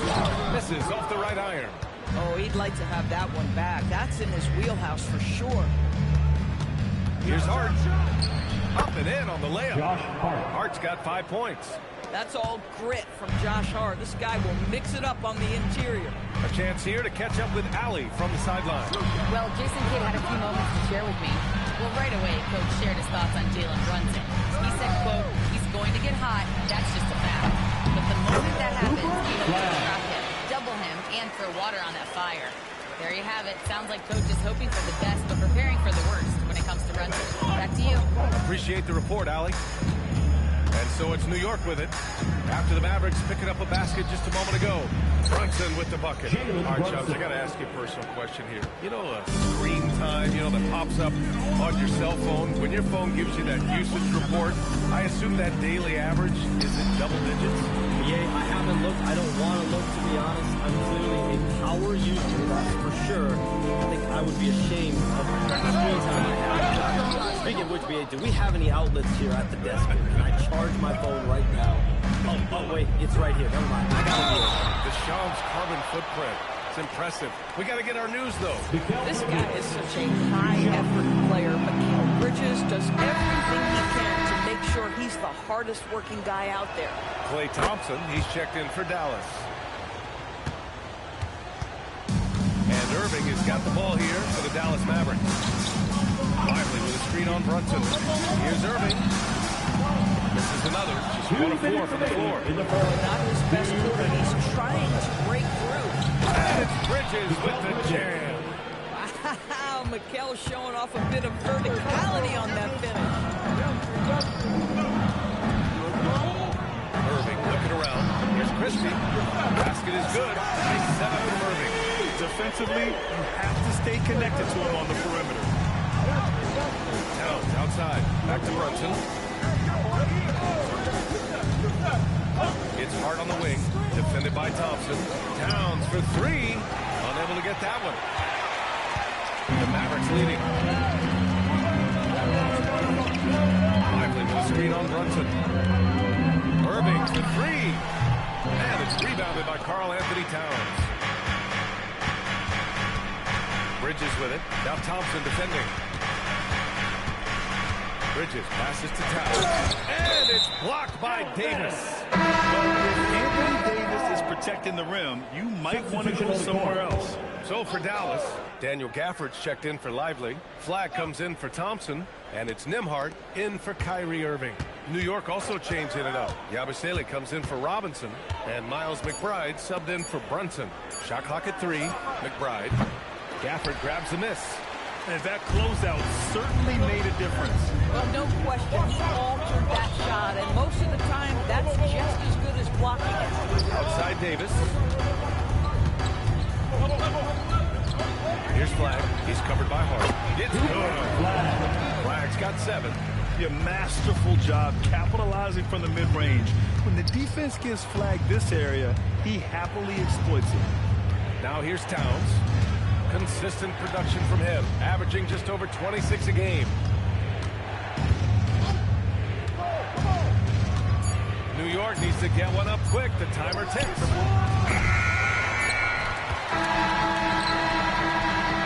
Misses off the right iron. Oh, he'd like to have that one back. That's in his wheelhouse for sure. Here's Hart. Up and in on the layup. Hart's got 5 points. That's all grit from Josh Hart. This guy will mix it up on the interior. A chance here to catch up with Allie from the sideline. Well, Jason Kidd had a few moments to share with me. Well, right away, Coach shared his thoughts on Jalen Brunson. He said, quote, he's going to get hot. That's just a fact. But the moment that happens, we hope to drop him, double him, and throw water on that fire. There you have it. Sounds like Coach is hoping for the best, but preparing for the worst when it comes to Brunson. Back to you. Appreciate the report, Allie. And so it's New York with it. After the Mavericks picking up a basket just a moment ago. Brunson with the bucket. All right, Chubbs, I got to ask you a personal question here. You know, screen time, that pops up on your cell phone. When your phone gives you that usage report, I assume that daily average is in double digits? Yeah, I haven't looked. I don't want to look, to be honest. I'm clearly a power user, that's for sure. I think I would be ashamed of the screen time I have. Speaking of which, BA, do we have any outlets here at the desk? Can I charge my phone right now? Oh, wait, it's right here. Never mind. I got it. The Shams carbon footprint. It's impressive. We got to get our news, though. This guy is such a high-effort player. Mikal Bridges does everything he can to make sure he's the hardest-working guy out there. Klay Thompson, he's checked in for Dallas. And Irving has got the ball here for the Dallas Mavericks. Lively with a screen on Brunson. Here's Irving. This is another. Just 1 of 4 from the floor. Not his best quarter. He's trying to break through. And it's Bridges with the jam. Wow, Mikal showing off a bit of verticality on that finish. Irving looking around. Here's Christie. Basket is good. Nice setup from Irving. Defensively, you have to stay connected to him on the perimeter. Towns outside. Back to Brunson. It's Hart on the wing. Defended by Thompson. Towns for 3. Unable to get that one. The Mavericks leading. screen on Brunson. Irving for three. And it's rebounded by Karl Anthony Towns. Bridges with it. Now Thompson defending. Bridges passes to Towns. And it's blocked by Davis. If Anthony Davis is protecting the rim, you might want to go somewhere else. So for Dallas, Daniel Gafford's checked in for Lively. Flag comes in for Thompson. And it's Nembhard in for Kyrie Irving. New York also changed in and out. Yabusele comes in for Robinson. And Miles McBride subbed in for Brunson. Shot clock at 3. McBride. Gafford grabs the miss. And that closeout certainly made a difference. Well, no question, he altered that shot, and most of the time, that's just as good as blocking it. Outside Davis. Here's Flag. He's covered by Hart. It's good. Flag's got 7. A masterful job capitalizing from the mid-range. When the defense gives Flag this area, he happily exploits it. Now here's Towns. Consistent production from him, averaging just over 26 a game. New York needs to get one up quick. The timer ticks.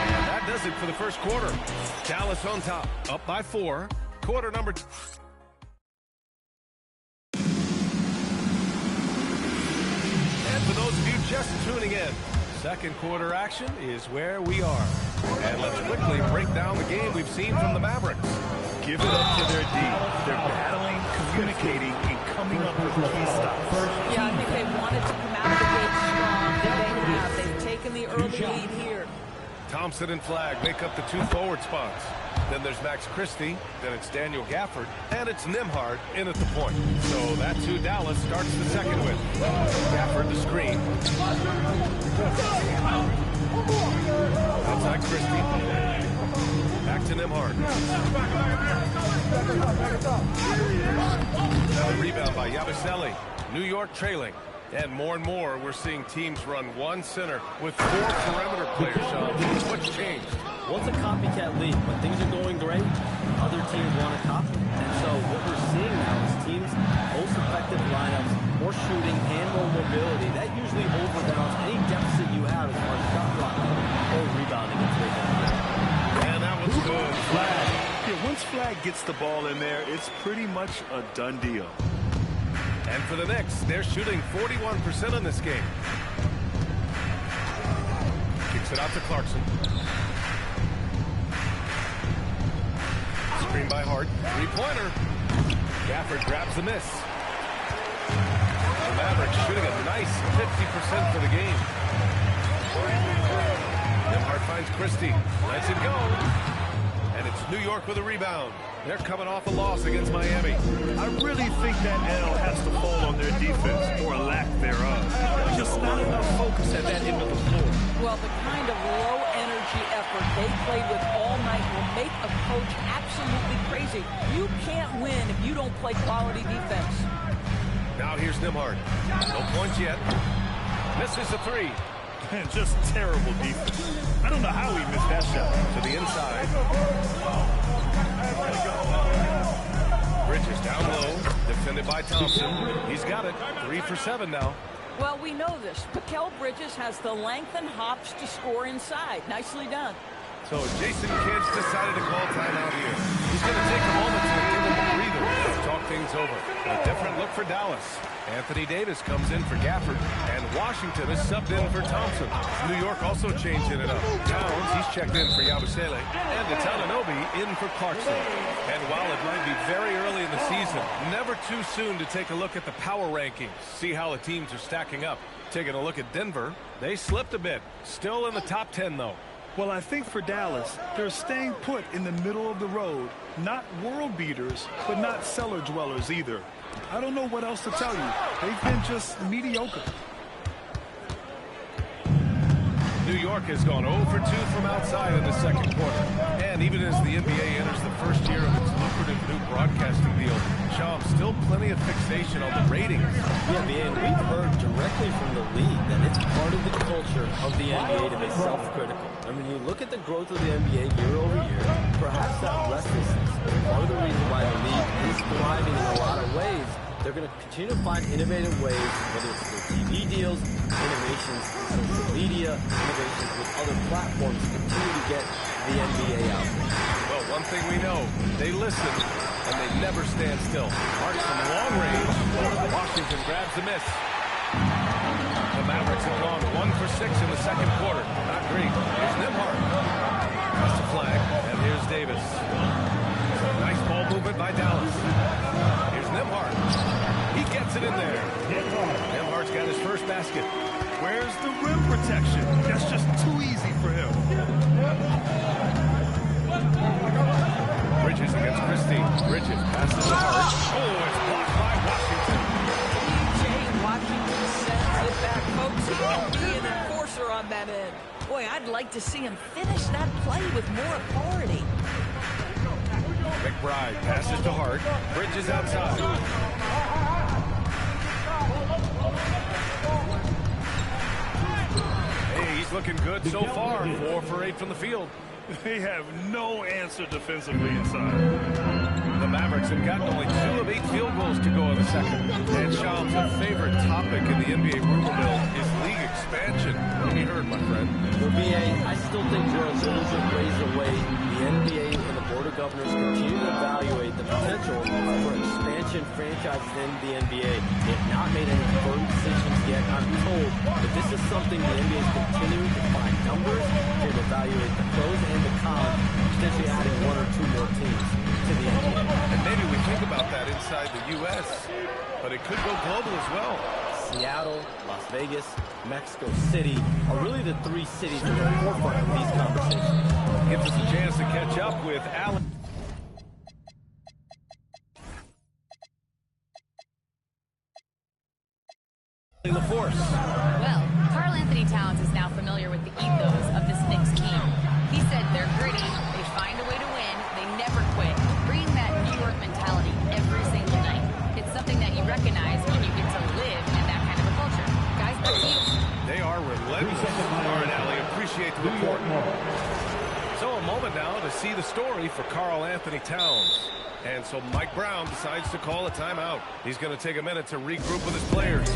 And that does it for the first quarter. Dallas on top, up by 4. Quarter number 2. And for those of you just tuning in, second quarter action is where we are. And let's quickly break down the game we've seen from the Mavericks. Give it up to their D. They're battling, communicating, and coming up with key stops. Yeah, I think they wanted to come out of the gate strong. They have. They've taken the early lead here. Thompson and Flag make up the 2 forward spots. Then there's Max Christie, then it's Daniel Gafford, and it's Nembhard in at the point. So that's who Dallas starts the second with. Gafford the screen. Outside Christie. Back to Nembhard. Now a rebound by Yabusele. New York trailing. And more we're seeing teams run one center with 4 perimeter players, Sean. What's changed? Well, it's a copycat league. When things are going great, other teams want to copy. And so what we're seeing now is teams, most effective lineups, more shooting and more mobility. That usually overbalances any deficit you have as far as shot blocking or rebounding. And that was good. Flag. Yeah, once Flag gets the ball in there, it's pretty much a done deal. And for the Knicks, they're shooting 41% in this game. Kicks it out to Clarkson. Screen by Hart. 3-pointer. Gafford grabs the miss. The Mavericks shooting a nice 50% for the game. Nembhard finds Christie. Lets it go. And it's New York with a rebound. They're coming off a loss against Miami. I really think that L has to fall on their defense, or a lack thereof. Just not enough focus at that end of the floor. Well, the kind of low-energy effort they played with all night will make a coach absolutely crazy. You can't win if you don't play quality defense. Now here's Nembhard. No points yet. Misses a 3. Just terrible defense. I don't know how he missed that shot. To the inside. Bridges down low. Defended by Thompson. He's got it. 3 for 7 now. Well, we know this. Mikal Bridges has the length and hops to score inside. Nicely done. So Jason Kidd's decided to call timeout here. He's going to take a moment to give him a breather and talk things over. A different look for Dallas. Anthony Davis comes in for Gafford, and Washington is subbed in for Thompson. New York also changed in and out. Towns, he's checked in for Yabusele, and Anunoby in for Clarkson. And while it might be very early in the season, never too soon to take a look at the power rankings, see how the teams are stacking up. Taking a look at Denver, they slipped a bit. Still in the top 10, though. Well, I think for Dallas, they're staying put in the middle of the road. Not world beaters, but not cellar dwellers either. I don't know what else to tell you. They've been just mediocre. New York has gone 0 for 2 from outside in the second quarter. And even as the NBA enters the first year of its lucrative new broadcasting deal. Shams, still plenty of fixation on the ratings. Yeah, and we've heard directly from the league that it's part of the culture of the NBA to be self-critical. I mean, you look at the growth of the NBA year over year, perhaps that restlessness is part of the reason why the league is thriving in a lot of ways. They're going to continue to find innovative ways, whether it's through TV deals, innovations in social media, innovations with other platforms to continue to get the NBA out there. Well, one thing we know, they listen, and they never stand still. Hart from long range. Washington grabs the miss. The Mavericks have gone 1 for 6 in the second quarter. Not great. Here's Nembhard. That's the flag, and here's Davis. Nice ball movement by Dallas. Here's Nembhard. He gets it in there. Nembhard's got his first basket. Where's the rim protection? That's just too easy for him. Bridges against Christie. Bridges passes to Hart. Oh, it's blocked by Washington. DJ Washington sends it back, folks. He can be an enforcer on that end. Boy, I'd like to see him finish that play with more authority. McBride passes to Hart. Bridges outside. Hey, he's looking good so far. 4 for 8 from the field. They have no answer defensively inside. The Mavericks have gotten only 2 of 8 field goals to go in the second. And Shams, a favorite topic in the NBA rumor mill is league expansion. What have you heard, my friend? Well, BA, I still think we're a little bit ways away. The NBA and the Board of Governors continue to evaluate the potential for expansion franchises in the NBA. They have not made any firm decisions yet, I'm told, but this is something the NBA is continuing to find numbers to evaluate the pros and the cons, potentially adding 1 or 2 more teams to the NBA. And maybe we think about that inside the U.S., but it could go global as well. Seattle, Las Vegas, Mexico City are really the 3 cities at the forefront of these conversations. Gives us a chance to catch up with Allen. The force. Well, Karl Anthony Towns is now familiar with the ethos of this Knicks team. He said they're gritty, they find a way to win, they never quit, bringing that New York mentality every single night. It's something that you recognize when you get to live in that kind of a culture. Guys, back to you. They are relentless. All right, Allie, appreciate the report. So a moment now to see the story for Karl Anthony Towns. And so Mike Brown decides to call a timeout. He's going to take a minute to regroup with his players.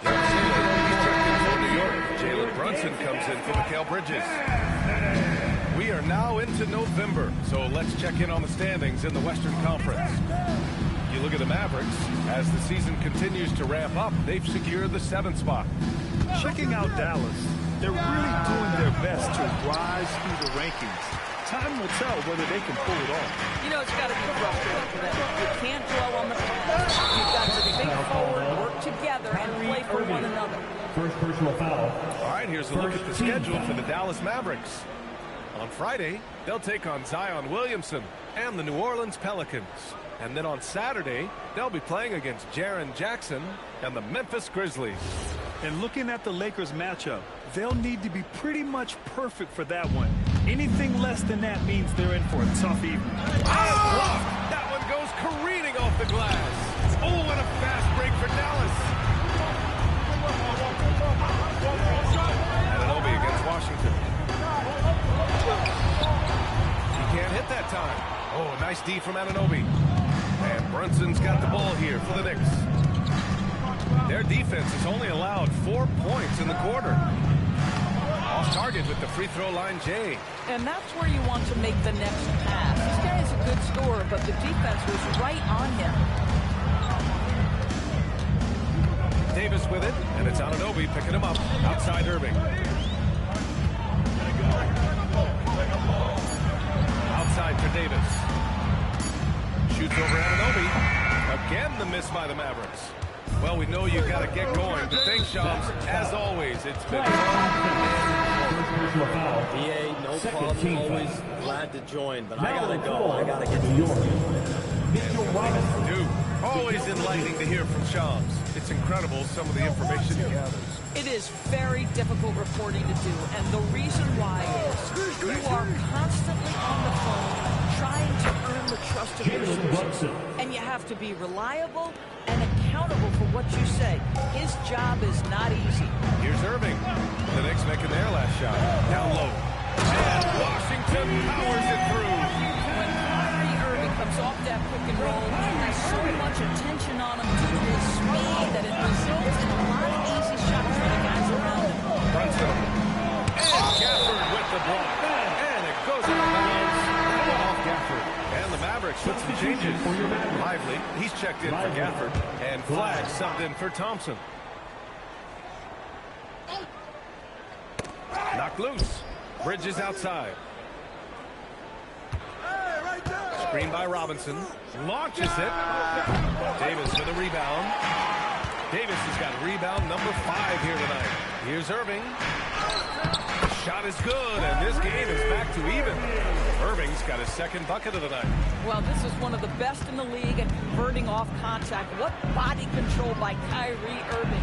New York. Jalen Brunson comes in for Mikal Bridges. We are now into November, so let's check in on the standings in the Western Conference. You look at the Mavericks, as the season continues to ramp up, they've secured the 7th spot. Checking out Dallas, they're really doing their best to rise through the rankings. Time will tell whether they can pull it off. You know, it's got to be frustrating for them. You can't dwell on the past. You've got to think forward, work together, and play for one another. First personal foul. All right, here's a look at the schedule for the Dallas Mavericks. On Friday, they'll take on Zion Williamson and the New Orleans Pelicans. And then on Saturday, they'll be playing against Jaren Jackson and the Memphis Grizzlies. And looking at the Lakers matchup, they'll need to be pretty much perfect for that one. Anything less than that means they're in for a tough evening. Oh, that one goes careening off the glass. Oh, what a fast break for Dallas. Anunoby against Washington. He can't hit that time. Oh, nice D from Anunoby. And Brunson's got the ball here for the Knicks. Their defense has only allowed 4 points in the quarter. Off target with the free throw line, Jay. And that's where you want to make the next pass. This guy is a good scorer, but the defense was right on him. Davis with it, and it's Anunoby picking him up outside Irving. Outside for Davis. Shoots over Anunoby. Again, the miss by the Mavericks. Well, we know you've got to get going, but thanks, Shams. As always, it's been BA, no problem, always glad to join, but I gotta go. I gotta get to New York. Dude, always enlightening to hear from Shams. It's incredible some of the information he gathers. It is very difficult reporting to do, and the reason why is you are constantly on the phone trying to earn the trust trusted resources. And you have to be reliable and accountable for what you say. His job is not easy. Here's Irving. The Knicks making their last shot. Down low. And Washington powers it through. When Kyrie Irving comes off that pick and roll, he has so much attention on him due to his speed that it results in a lot of easy shots for the guys around him. Brunson. And Gafford with the block. And it goes out of bounds. That one off Gafford. And the Mavericks with some changes. Lively, he's checked in for Gafford. And Flag subbed in for Thompson. Knocked loose. Bridges outside. Screen by Robinson. Launches it. Davis with a rebound. Davis has got rebound number 5 here tonight. Here's Irving. The shot is good, and this game is back to even. Irving's got his second bucket of the night. Well, this is one of the best in the league at converting off contact. What body control by Kyrie Irving.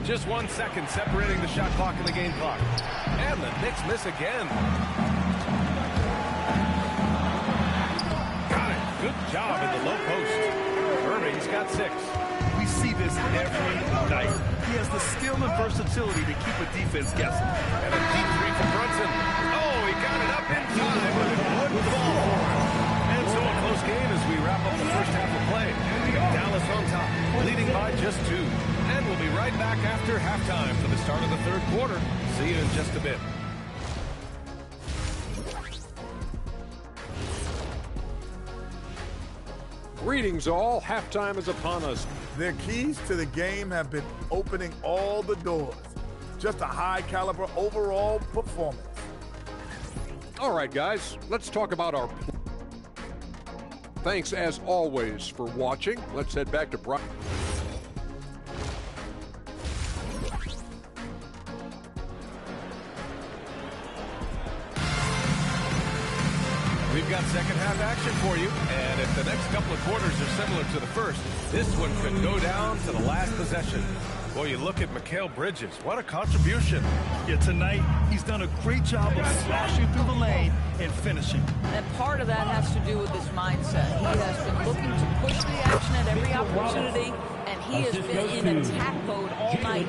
Just 1 second separating the shot clock and the game clock. And the Knicks miss again. Got it. Good job in the low post. Irving's got 6. We see this every night. He has the skill and versatility to keep a defense guessing. And a deep 3 from Brunson. Oh, he got it up in time, but it wouldn't fall. And so a close game as we wrap up the first half of play. Dallas on top, leading by just 2. And we'll be right back after halftime for the start of the third quarter. See you in just a bit. Greetings all. Halftime is upon us. Their keys to the game have been opening all the doors. Just a high-caliber overall performance. All right, guys, let's talk about our... Thanks, as always, for watching. Let's head back to Brian. We've got second half action for you, and if the next couple of quarters are similar to the first, this one could go down to the last possession. Boy, you look at Mikal Bridges. What a contribution. Yeah, tonight, he's done a great job of slashing through the lane and finishing. And part of that has to do with his mindset. He has been looking to push the action at every opportunity, and he has been in attack mode all night.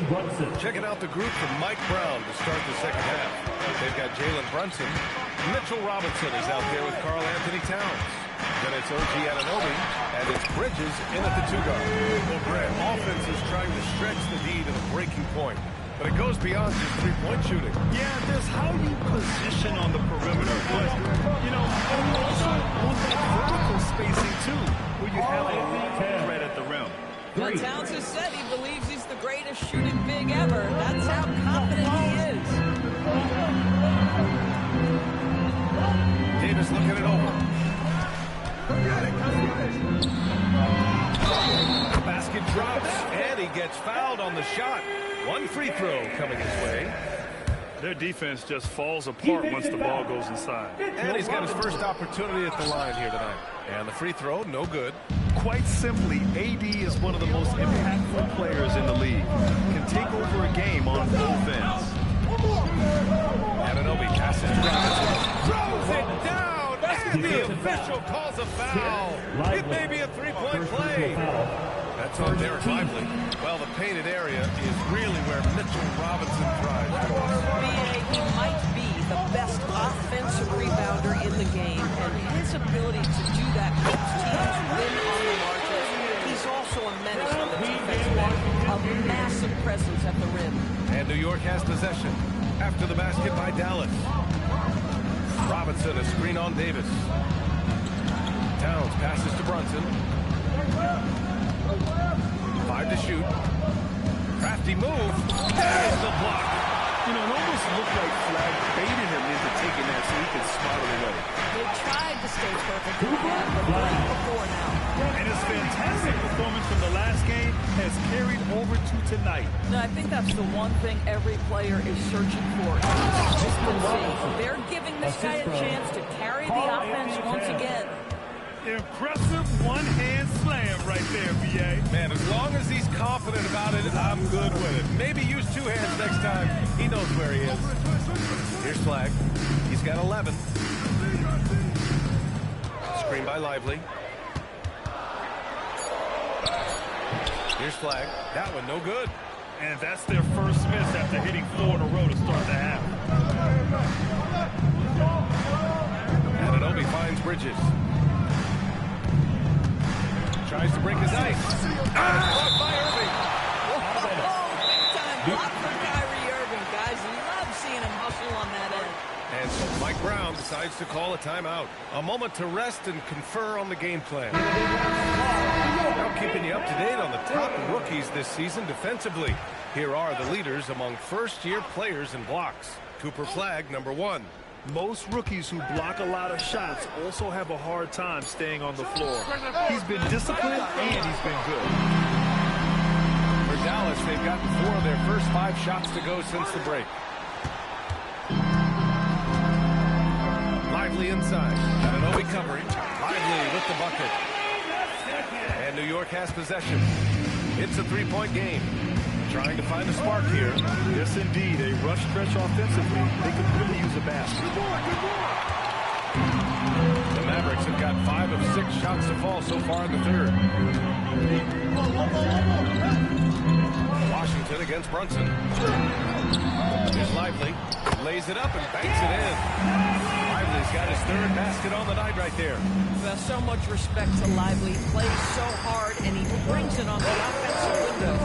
Checking out the group from Mike Brown to start the second half. They've got Jalen Brunson. Mitchell Robinson is out there with Karl Anthony Towns. Then it's OG Anunoby, and it's Bridges in at the 2-guard. Well, Brad, offense is trying to stretch the D to the breaking point, but it goes beyond just three-point shooting. Yeah, there's how you position on the perimeter, but, you know, you also want that vertical spacing, too, where you have a threat at the rim. Well, Towns has said he believes he's the greatest shooting big ever. That's how confident he is. Davis looking it over. The basket drops, and he gets fouled on the shot. One free throw coming his way. Their defense just falls apart once the ball goes inside. And he's got his first opportunity at the line here tonight. And the free throw, no good. Quite simply, AD is one of the most impactful players in the league. Can take over a game on both ends. Anunoby passes to Robinson. Throws it down, and the official calls a foul. It may be a three-point play. That's on Derek Lively. Well, the painted area is really where Mitchell Robinson thrives. He might be the best offensive rebounder in the game, and his ability to do that helps teams win on the margins. He's also a menace on the defensive end, a massive presence at the rim. And New York has possession after the basket by Dallas. Robinson, a screen on Davis. Towns passes to Brunson. 5 to shoot. Crafty move. There's the block. You know, it almost looked like Flag baited him into taking that so he could spot it away. They tried to stay perfect, but right before now. And his fantastic performance from the last game has carried over to tonight. No, I think that's the one thing every player is searching for. Consistency. They're giving this guy a chance to carry the offense once again. Impressive one-hand slam right there, B.A. Man, as long as he's confident about it, I'm good with it. Maybe use 2 hands next time. He knows where he is. Here's Flag. He's got 11. Screen by Lively. Here's flag. That one no good. And that's their first miss after hitting 4 in a row to start the half. Anunoby finds Bridges. Tries to break his ice. Blocked by Irving. Big time block for Kyrie Irving, guys. Love seeing him hustle on that end. And so Mike Brown decides to call a timeout. A moment to rest and confer on the game plan. Now keeping you up to date on the top rookies this season defensively. Here are the leaders among first-year players in blocks. Cooper Flagg, number 1. Most rookies who block a lot of shots also have a hard time staying on the floor. He's been disciplined and he's been good. For Dallas, they've gotten 4 of their first 5 shots to go since the break. Lively inside. Anunoby covering. Lively with the bucket. And New York has possession. It's a 3-point game. Trying to find a spark here. Yes, indeed. A rough stretch offensively. They could really use a basket. The Mavericks have got 5 of 6 shots to fall so far in the third. Washington against Brunson. Here's Lively. Lays it up and banks it in. Lively's got his third basket on the night right there. Well, so much respect to Lively. He plays so hard, and he brings it on the offensive window.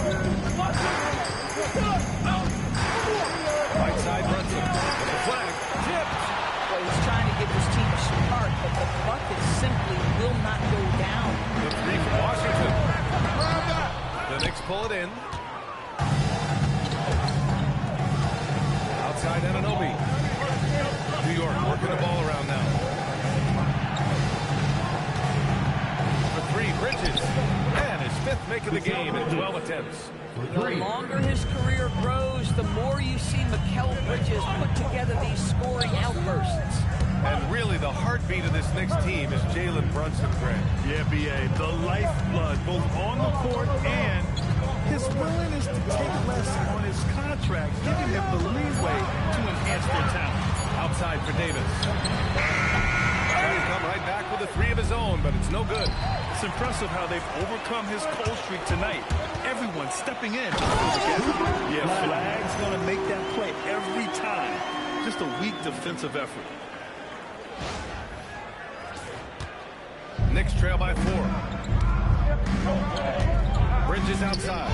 Right side Brunson with the flag. Tipped. Well, he's trying to give his team a spark, but the bucket simply will not go down. The 3 from Washington. The Knicks pull it in. Outside Anunoby. New York working the ball around now. For 3, Bridges. And his 5th make of the game in 12 attempts. The longer his career grows, the more you see Mikal Bridges put together these scoring outbursts. And really the heartbeat of this Knicks team is Jalen Brunson, Greg. Yeah, B.A. The lifeblood, both on the court and his willingness to take less on his contract, giving him the leeway to enhance their talent. Outside for Davis. Trying to come right back with a 3 of his own, but it's no good. It's impressive how they've overcome his cold streak tonight. Everyone stepping in. Yeah, Flagg's going to make that play every time. Just a weak defensive effort. Knicks trail by 4. Bridges outside.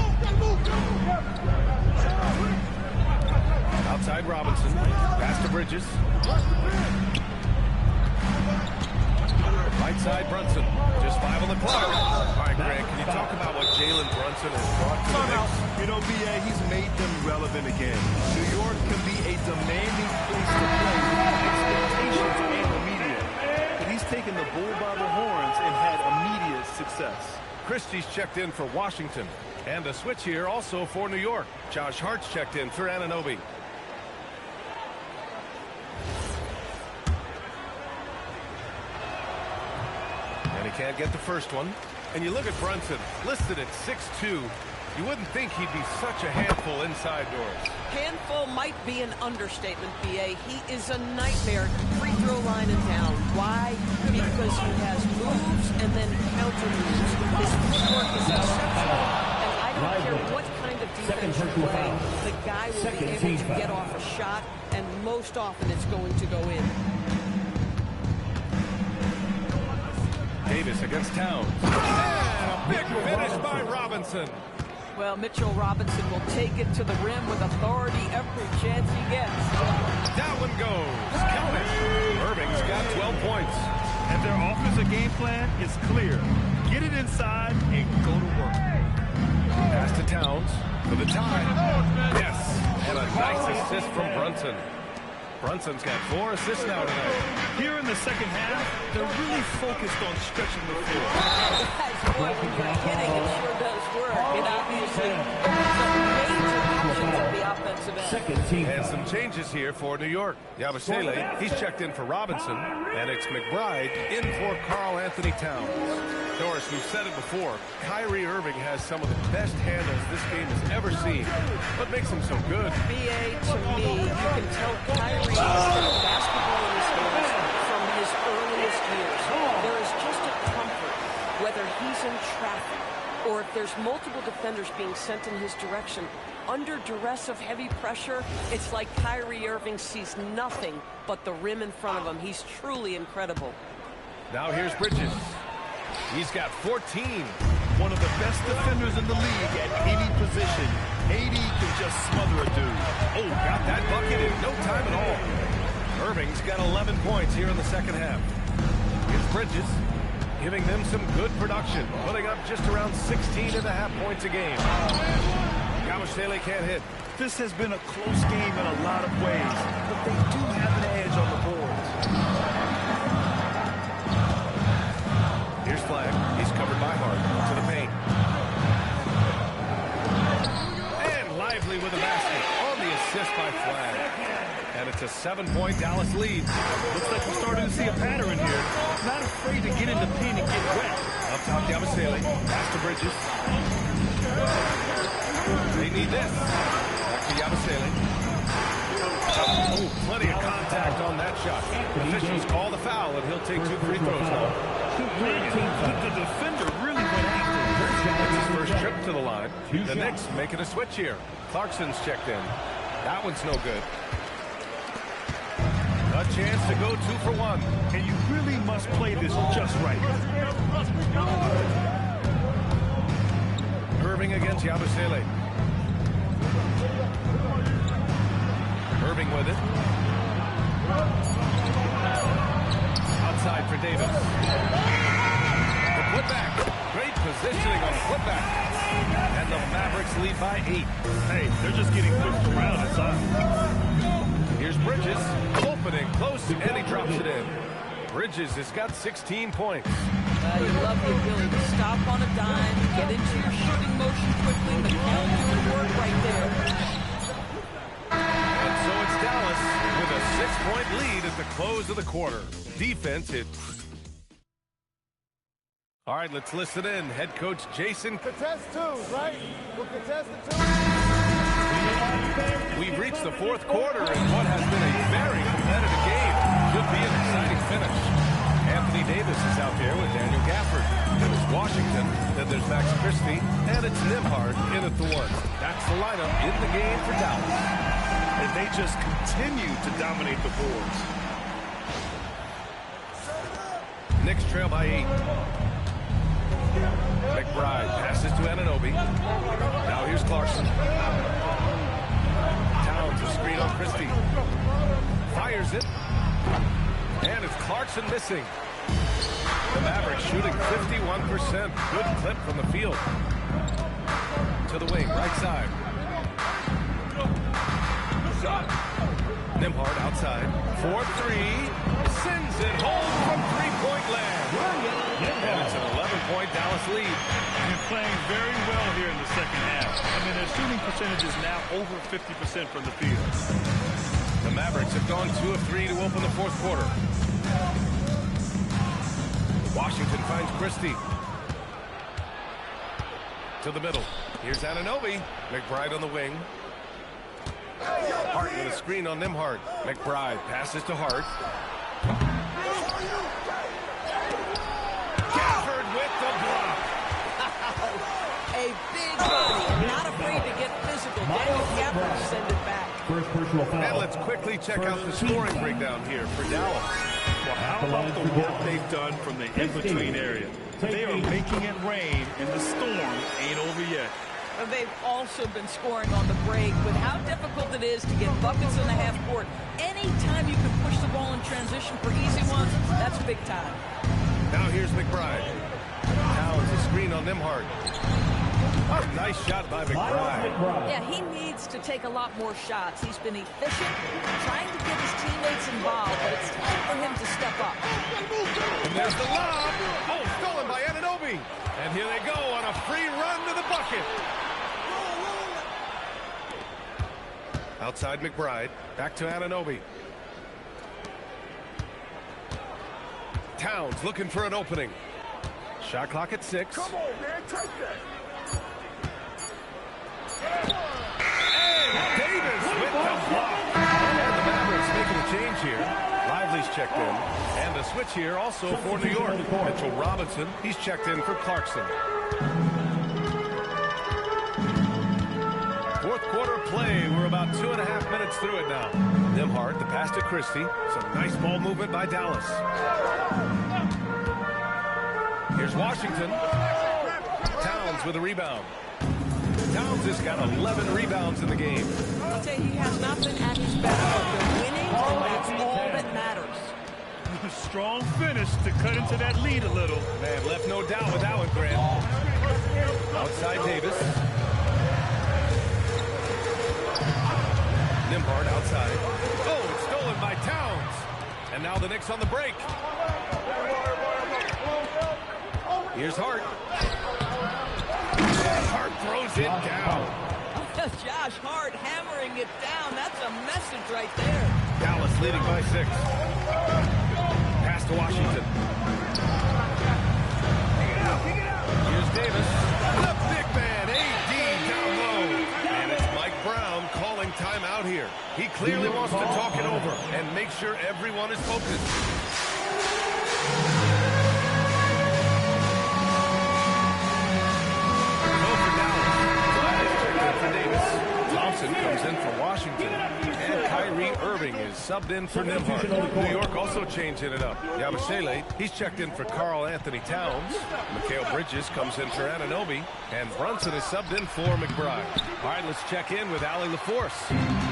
Outside Robinson. Pass to Bridges. Right side Brunson. Just 5 on the clock. All right, Greg, can you talk about what Jalen Brunson has brought to the Knicks? You know, B.A., he's made them relevant again. New York can be a demanding place to play with expectations and the media. But he's taken the bull by the horns and had immediate success. Christie's checked in for Washington. And a switch here also for New York. Josh Hart's checked in for Anunoby. And he can't get the first one. And you look at Brunson, listed at 6'2". You wouldn't think he'd be such a handful inside doors. Handful might be an understatement, B.A. He is a nightmare at the free throw line and down. Why? Because he has moves and then counter moves. His footwork is exceptional. And I don't care what kind of defense you play, the guy will be able to get off a shot, and most often it's going to go in. Davis against Towns. And a big finish by Robinson. Well, Mitchell Robinson will take it to the rim with authority every chance he gets. That one goes. Count it. Irving's got 12 points. And their offensive game plan is clear. Get it inside and go to work. Pass to Towns for the tie. Yes. And a nice assist from Brunson. Brunson's got 4 assists now tonight. Here in the second half, they're really focused on stretching the floor. Guys, boy, when you're hitting, it sure does work. It obviously there's some major options at the offensive end. And some changes here for New York. Yabusele, he's checked in for Robinson. And it's McBride in for Karl Anthony Towns. Doris, we've said it before, Kyrie Irving has some of the best handles this game has ever seen. What makes him so good? B.A., to me, you can tell Kyrie has basketball in his hands from his earliest years. There is rebounders being sent in his direction. Under duress of heavy pressure, it's like Kyrie Irving sees nothing but the rim in front of him. He's truly incredible. Now here's Bridges. He's got 14. One of the best defenders in the league at any position. AD can just smother a dude. Oh, got that bucket in no time at all. Irving's got 11 points here in the second half. Here's Bridges, giving them some good production, putting up just around 16.5 points a game. Yabusele can't hit. This has been a close game in a lot of ways, but they do have an edge on the boards. Here's Flag. He's covered by Hart to the paint. And Lively with a basket on the assist by Flag. And it's a 7-point Dallas lead. Looks like we're starting to see a pattern here. Not afraid to get in the paint and get wet. Up top, Yabusele. Pass to Bridges. They need this. Back to Yabusele. Oh, plenty of contact on that shot. Officials call the foul, and he'll take 2 free throws now. The defender really went after him. That's his first trip to the line. The Knicks making a switch here. Clarkson's checked in. That one's no good. A chance to go 2 for 1. And you really must play this just right. Irving against Yabusele. Irving with it. Outside for Davis. The putback. Great positioning on the putback. And the Mavericks lead by 8. Hey, they're just getting pushed around inside. Here's Bridges. Opening close, and he drops it in. Bridges has got 16 points. You love the ability to stop on a dime, get into your shooting motion quickly, McHale doing work right there. And so it's Dallas with a 6-point lead at the close of the quarter. Defense hit. All right, let's listen in. Head coach Jason. Contest 2s, right? We'll contest the 2. We've reached the 4th quarter in what has been a very competitive game. Could be an exciting finish. Anthony Davis is out there with Daniel Gafford. There's Washington, then there's Max Christie, and it's Nembhard in at the 1. That's the lineup in the game for Dallas. And they just continue to dominate the boards. Knicks trail by 8. McBride passes to Anunoby. Now here's Clarkson. Towns a screen on Christie. Fires it. And it's Clarkson missing. The Mavericks shooting 51%. Good clip from the field. To the wing, right side. Nembhard outside. 4-3. Sends it home from 3-point land. And it's an 11-point Dallas lead. And playing very well here in the second half. I mean, their shooting percentage is now over 50% from the field. The Mavericks have gone 2 of 3 to open the 4th quarter. Washington finds Christie. To the middle. Here's Anunoby. McBride on the wing. Hart with a screen on Nembhard. McBride passes to Hart. Gafford with the block. A big body, not afraid to get physical. Daniel Gafford send it back. First personal foul. And let's quickly check out the scoring breakdown here for Dallas. Well, how about the work they've done from the in-between area? They are making it rain, and the storm ain't over yet. They've also been scoring on the break. With how difficult it is to get buckets in the half court, anytime you can push the ball in transition for easy ones, that's big time. Now here's McBride. Towns a screen on Nembhard. Oh, nice shot by McBride. Yeah, he needs to take a lot more shots. He's been efficient, trying to get his teammates involved, but it's time for him to step up. And there's the lob. Oh, stolen by Anunoby. And here they go on a free run to the bucket. Outside McBride. Back to Anunoby. Towns looking for an opening. Shot clock at 6. Come on, man, take that. And Davis with the block. And the Mavericks making a change here. Lively's checked in. And a switch here also for New York. Mitchell Robinson, he's checked in for Clarkson. play. We're about 2.5 minutes through it now. Nimhart, the pass to Christie. Some nice ball movement by Dallas. Here's Washington. Towns with a rebound. Towns has got 11 rebounds in the game. I'll tell you, he has not been at his best, but they're winning, and that's all that matters. Strong finish to cut into that lead a little. Man, left no doubt with that one, Grant. Outside Davis. Nimhart outside. Oh, it's stolen by Towns. And now the Knicks on the break. Here's Hart. And Hart throws it down. Josh Hart hammering it down. That's a message right there. Dallas leading by 6. Pass to Washington. Here's Davis. The big man, AD down low. And it's Mike Brown calling timeout here. He clearly wants to talk it over and make sure everyone is focused. Thompson comes in for Washington, and Kyrie Irving is subbed in for Nimhart. New York also changing it up. Yabusele, he's checked in for Karl Anthony Towns. Mikal Bridges comes in for Anunoby, and Brunson is subbed in for McBride. All right, let's check in with Allie LaForce.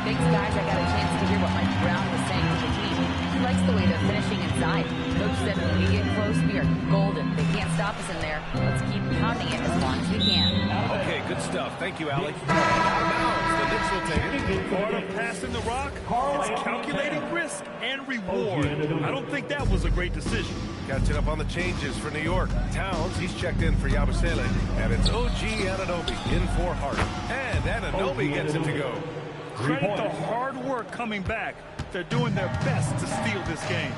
Thanks, guys. I got a chance to hear what Mike Brown was saying to the team. He likes the way they're finishing inside. Coach said when we get close, we are golden. They can't stop us in there. Let's keep pounding it as long as we can. Okay, good stuff. Thank you, Allie. Now, the Knicks will take it. Part of passing the rock, it's calculating risk and reward. I don't think that was a great decision. Catching up on the changes for New York. Towns, he's checked in for Yabusele. And it's OG Anunoby in for Hart. And Anunoby gets it to go. Credit the hard work coming back. They're doing their best to steal this game.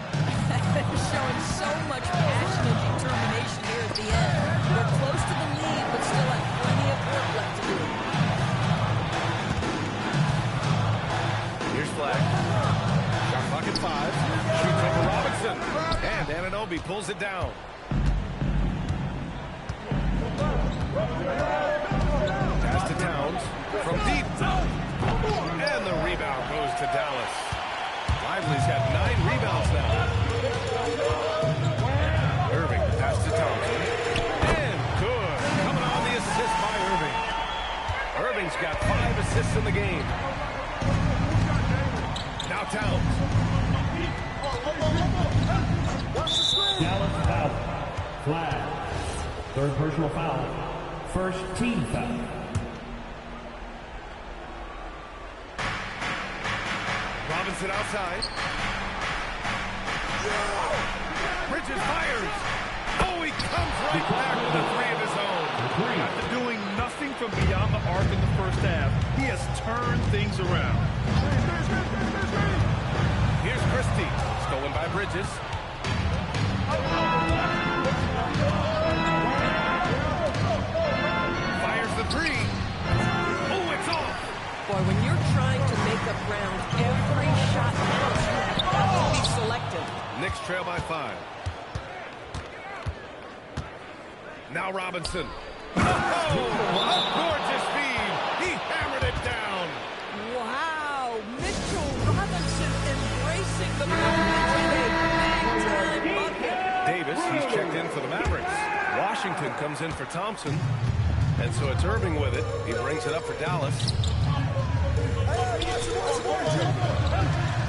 They're showing so much passion and determination here at the end. They're close to the lead, but still have plenty of work left to do. Here's Flag. Shot clock at 5. Shoots over Robinson. And Anunoby pulls it down. Pass to Towns. From deep. And the rebound goes to Dallas. Lively's got 9 rebounds now. Irving, pass to Thompson. And good. Coming on the assist by Irving. Irving's got 5 assists in the game. Now Towns. Dallas foul. Flag. Third personal foul. First team foul. Robinson outside. Bridges fires. Oh, he comes right back with a 3 of his own. After doing nothing from beyond the arc in the first half, he has turned things around. Here's Christie. Stolen by Bridges. Fires the 3. Oh, it's off. Boy, when you're trying to make up ground, every shot counts. You have got to be selective. Knicks trail by 5. Now Robinson. Oh, a gorgeous feed. He hammered it down. Wow, Mitchell Robinson embracing the moment with a big-time bucket. Davis, he's checked in for the Mavericks. Washington comes in for Thompson. And so it's Irving with it. He brings it up for Dallas.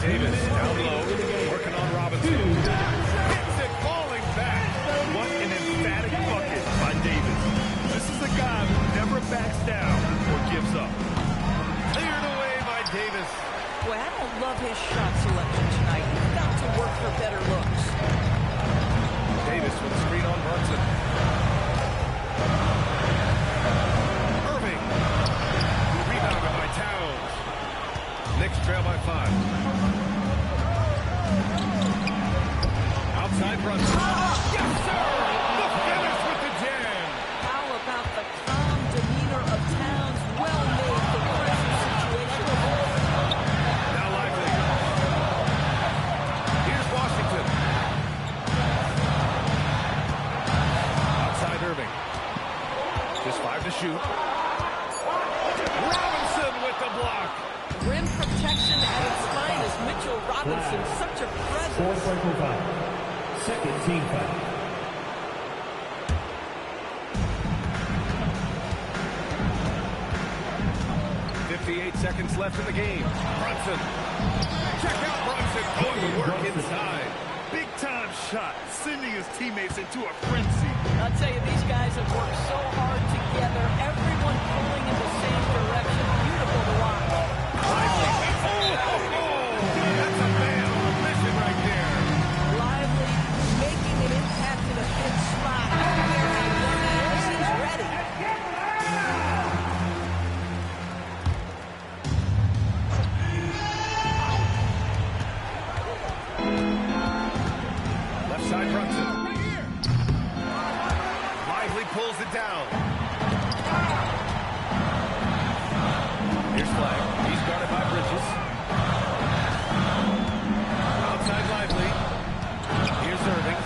Davis down low, working on Robinson. Hits it, falling back. What an emphatic bucket by Davis. This is a guy who never backs down or gives up. Cleared away by Davis. Boy, I don't love his shot selection tonight. He's got to work for better looks. Davis with a screen on Brunson. Irving. Rebounded by Towns. Knicks trail by 5. Outside Brunson. Yes, sir! The finish with the jam. How about the calm demeanor of Towns? Well made the present situation. Now Lively. Here's Washington. Outside Irving. Just 5 to shoot. Robinson with the block. protection at its finest. Mitchell Robinson, such a presence. Fourth personal foul. Second team foul. Seconds left in the game. Brunson. Check out Brunson going to work inside. Big time shot, sending his teammates into a frenzy. I'll tell you, these guys have worked so hard together. Everyone pulling in the same direction. Beautiful to watch. That's a man on a mission right there. Lively, making an impact in a big spot. He's ready. Side Brunson. Lively pulls it down. Here's Flag. He's guarded by Bridges. Outside Lively. Here's Irving.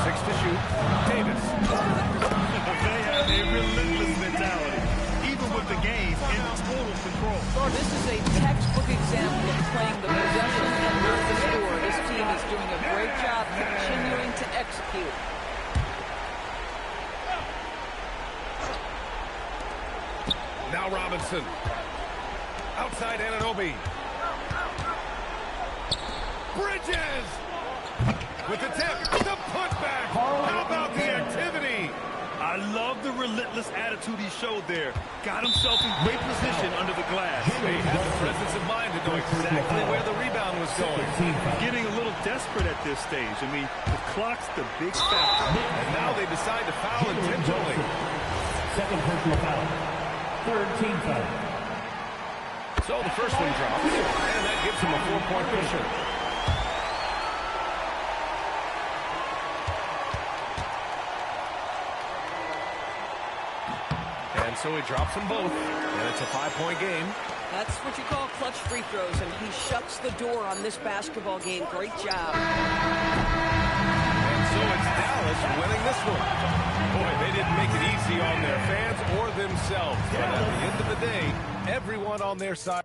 6 to shoot. Davis. They have a relentless mentality, even with the game in total control. Oh, this is a textbook example of playing the possession and not the score. This team is doing a great job continuing to execute. Now Robinson. Outside Anunoby. Bridges! With the tip, the putback. How about the activity? I love the relentless attitude he showed there. Got himself in great position under the glass. He had the presence of mind to know exactly where the rebound was going. Getting a little desperate at this stage. I mean, the clock's the big factor. And now they decide to foul intentionally. Second personal foul. Third team foul. So the first one drops, and that gives him a 4-point cushion. And so he drops them both, and it's a 5-point game. That's what you call clutch free throws, and he shuts the door on this basketball game. Great job. And so it's Dallas winning this one. Boy, they didn't make it easy on their fans or themselves. But at the end of the day, everyone on their side.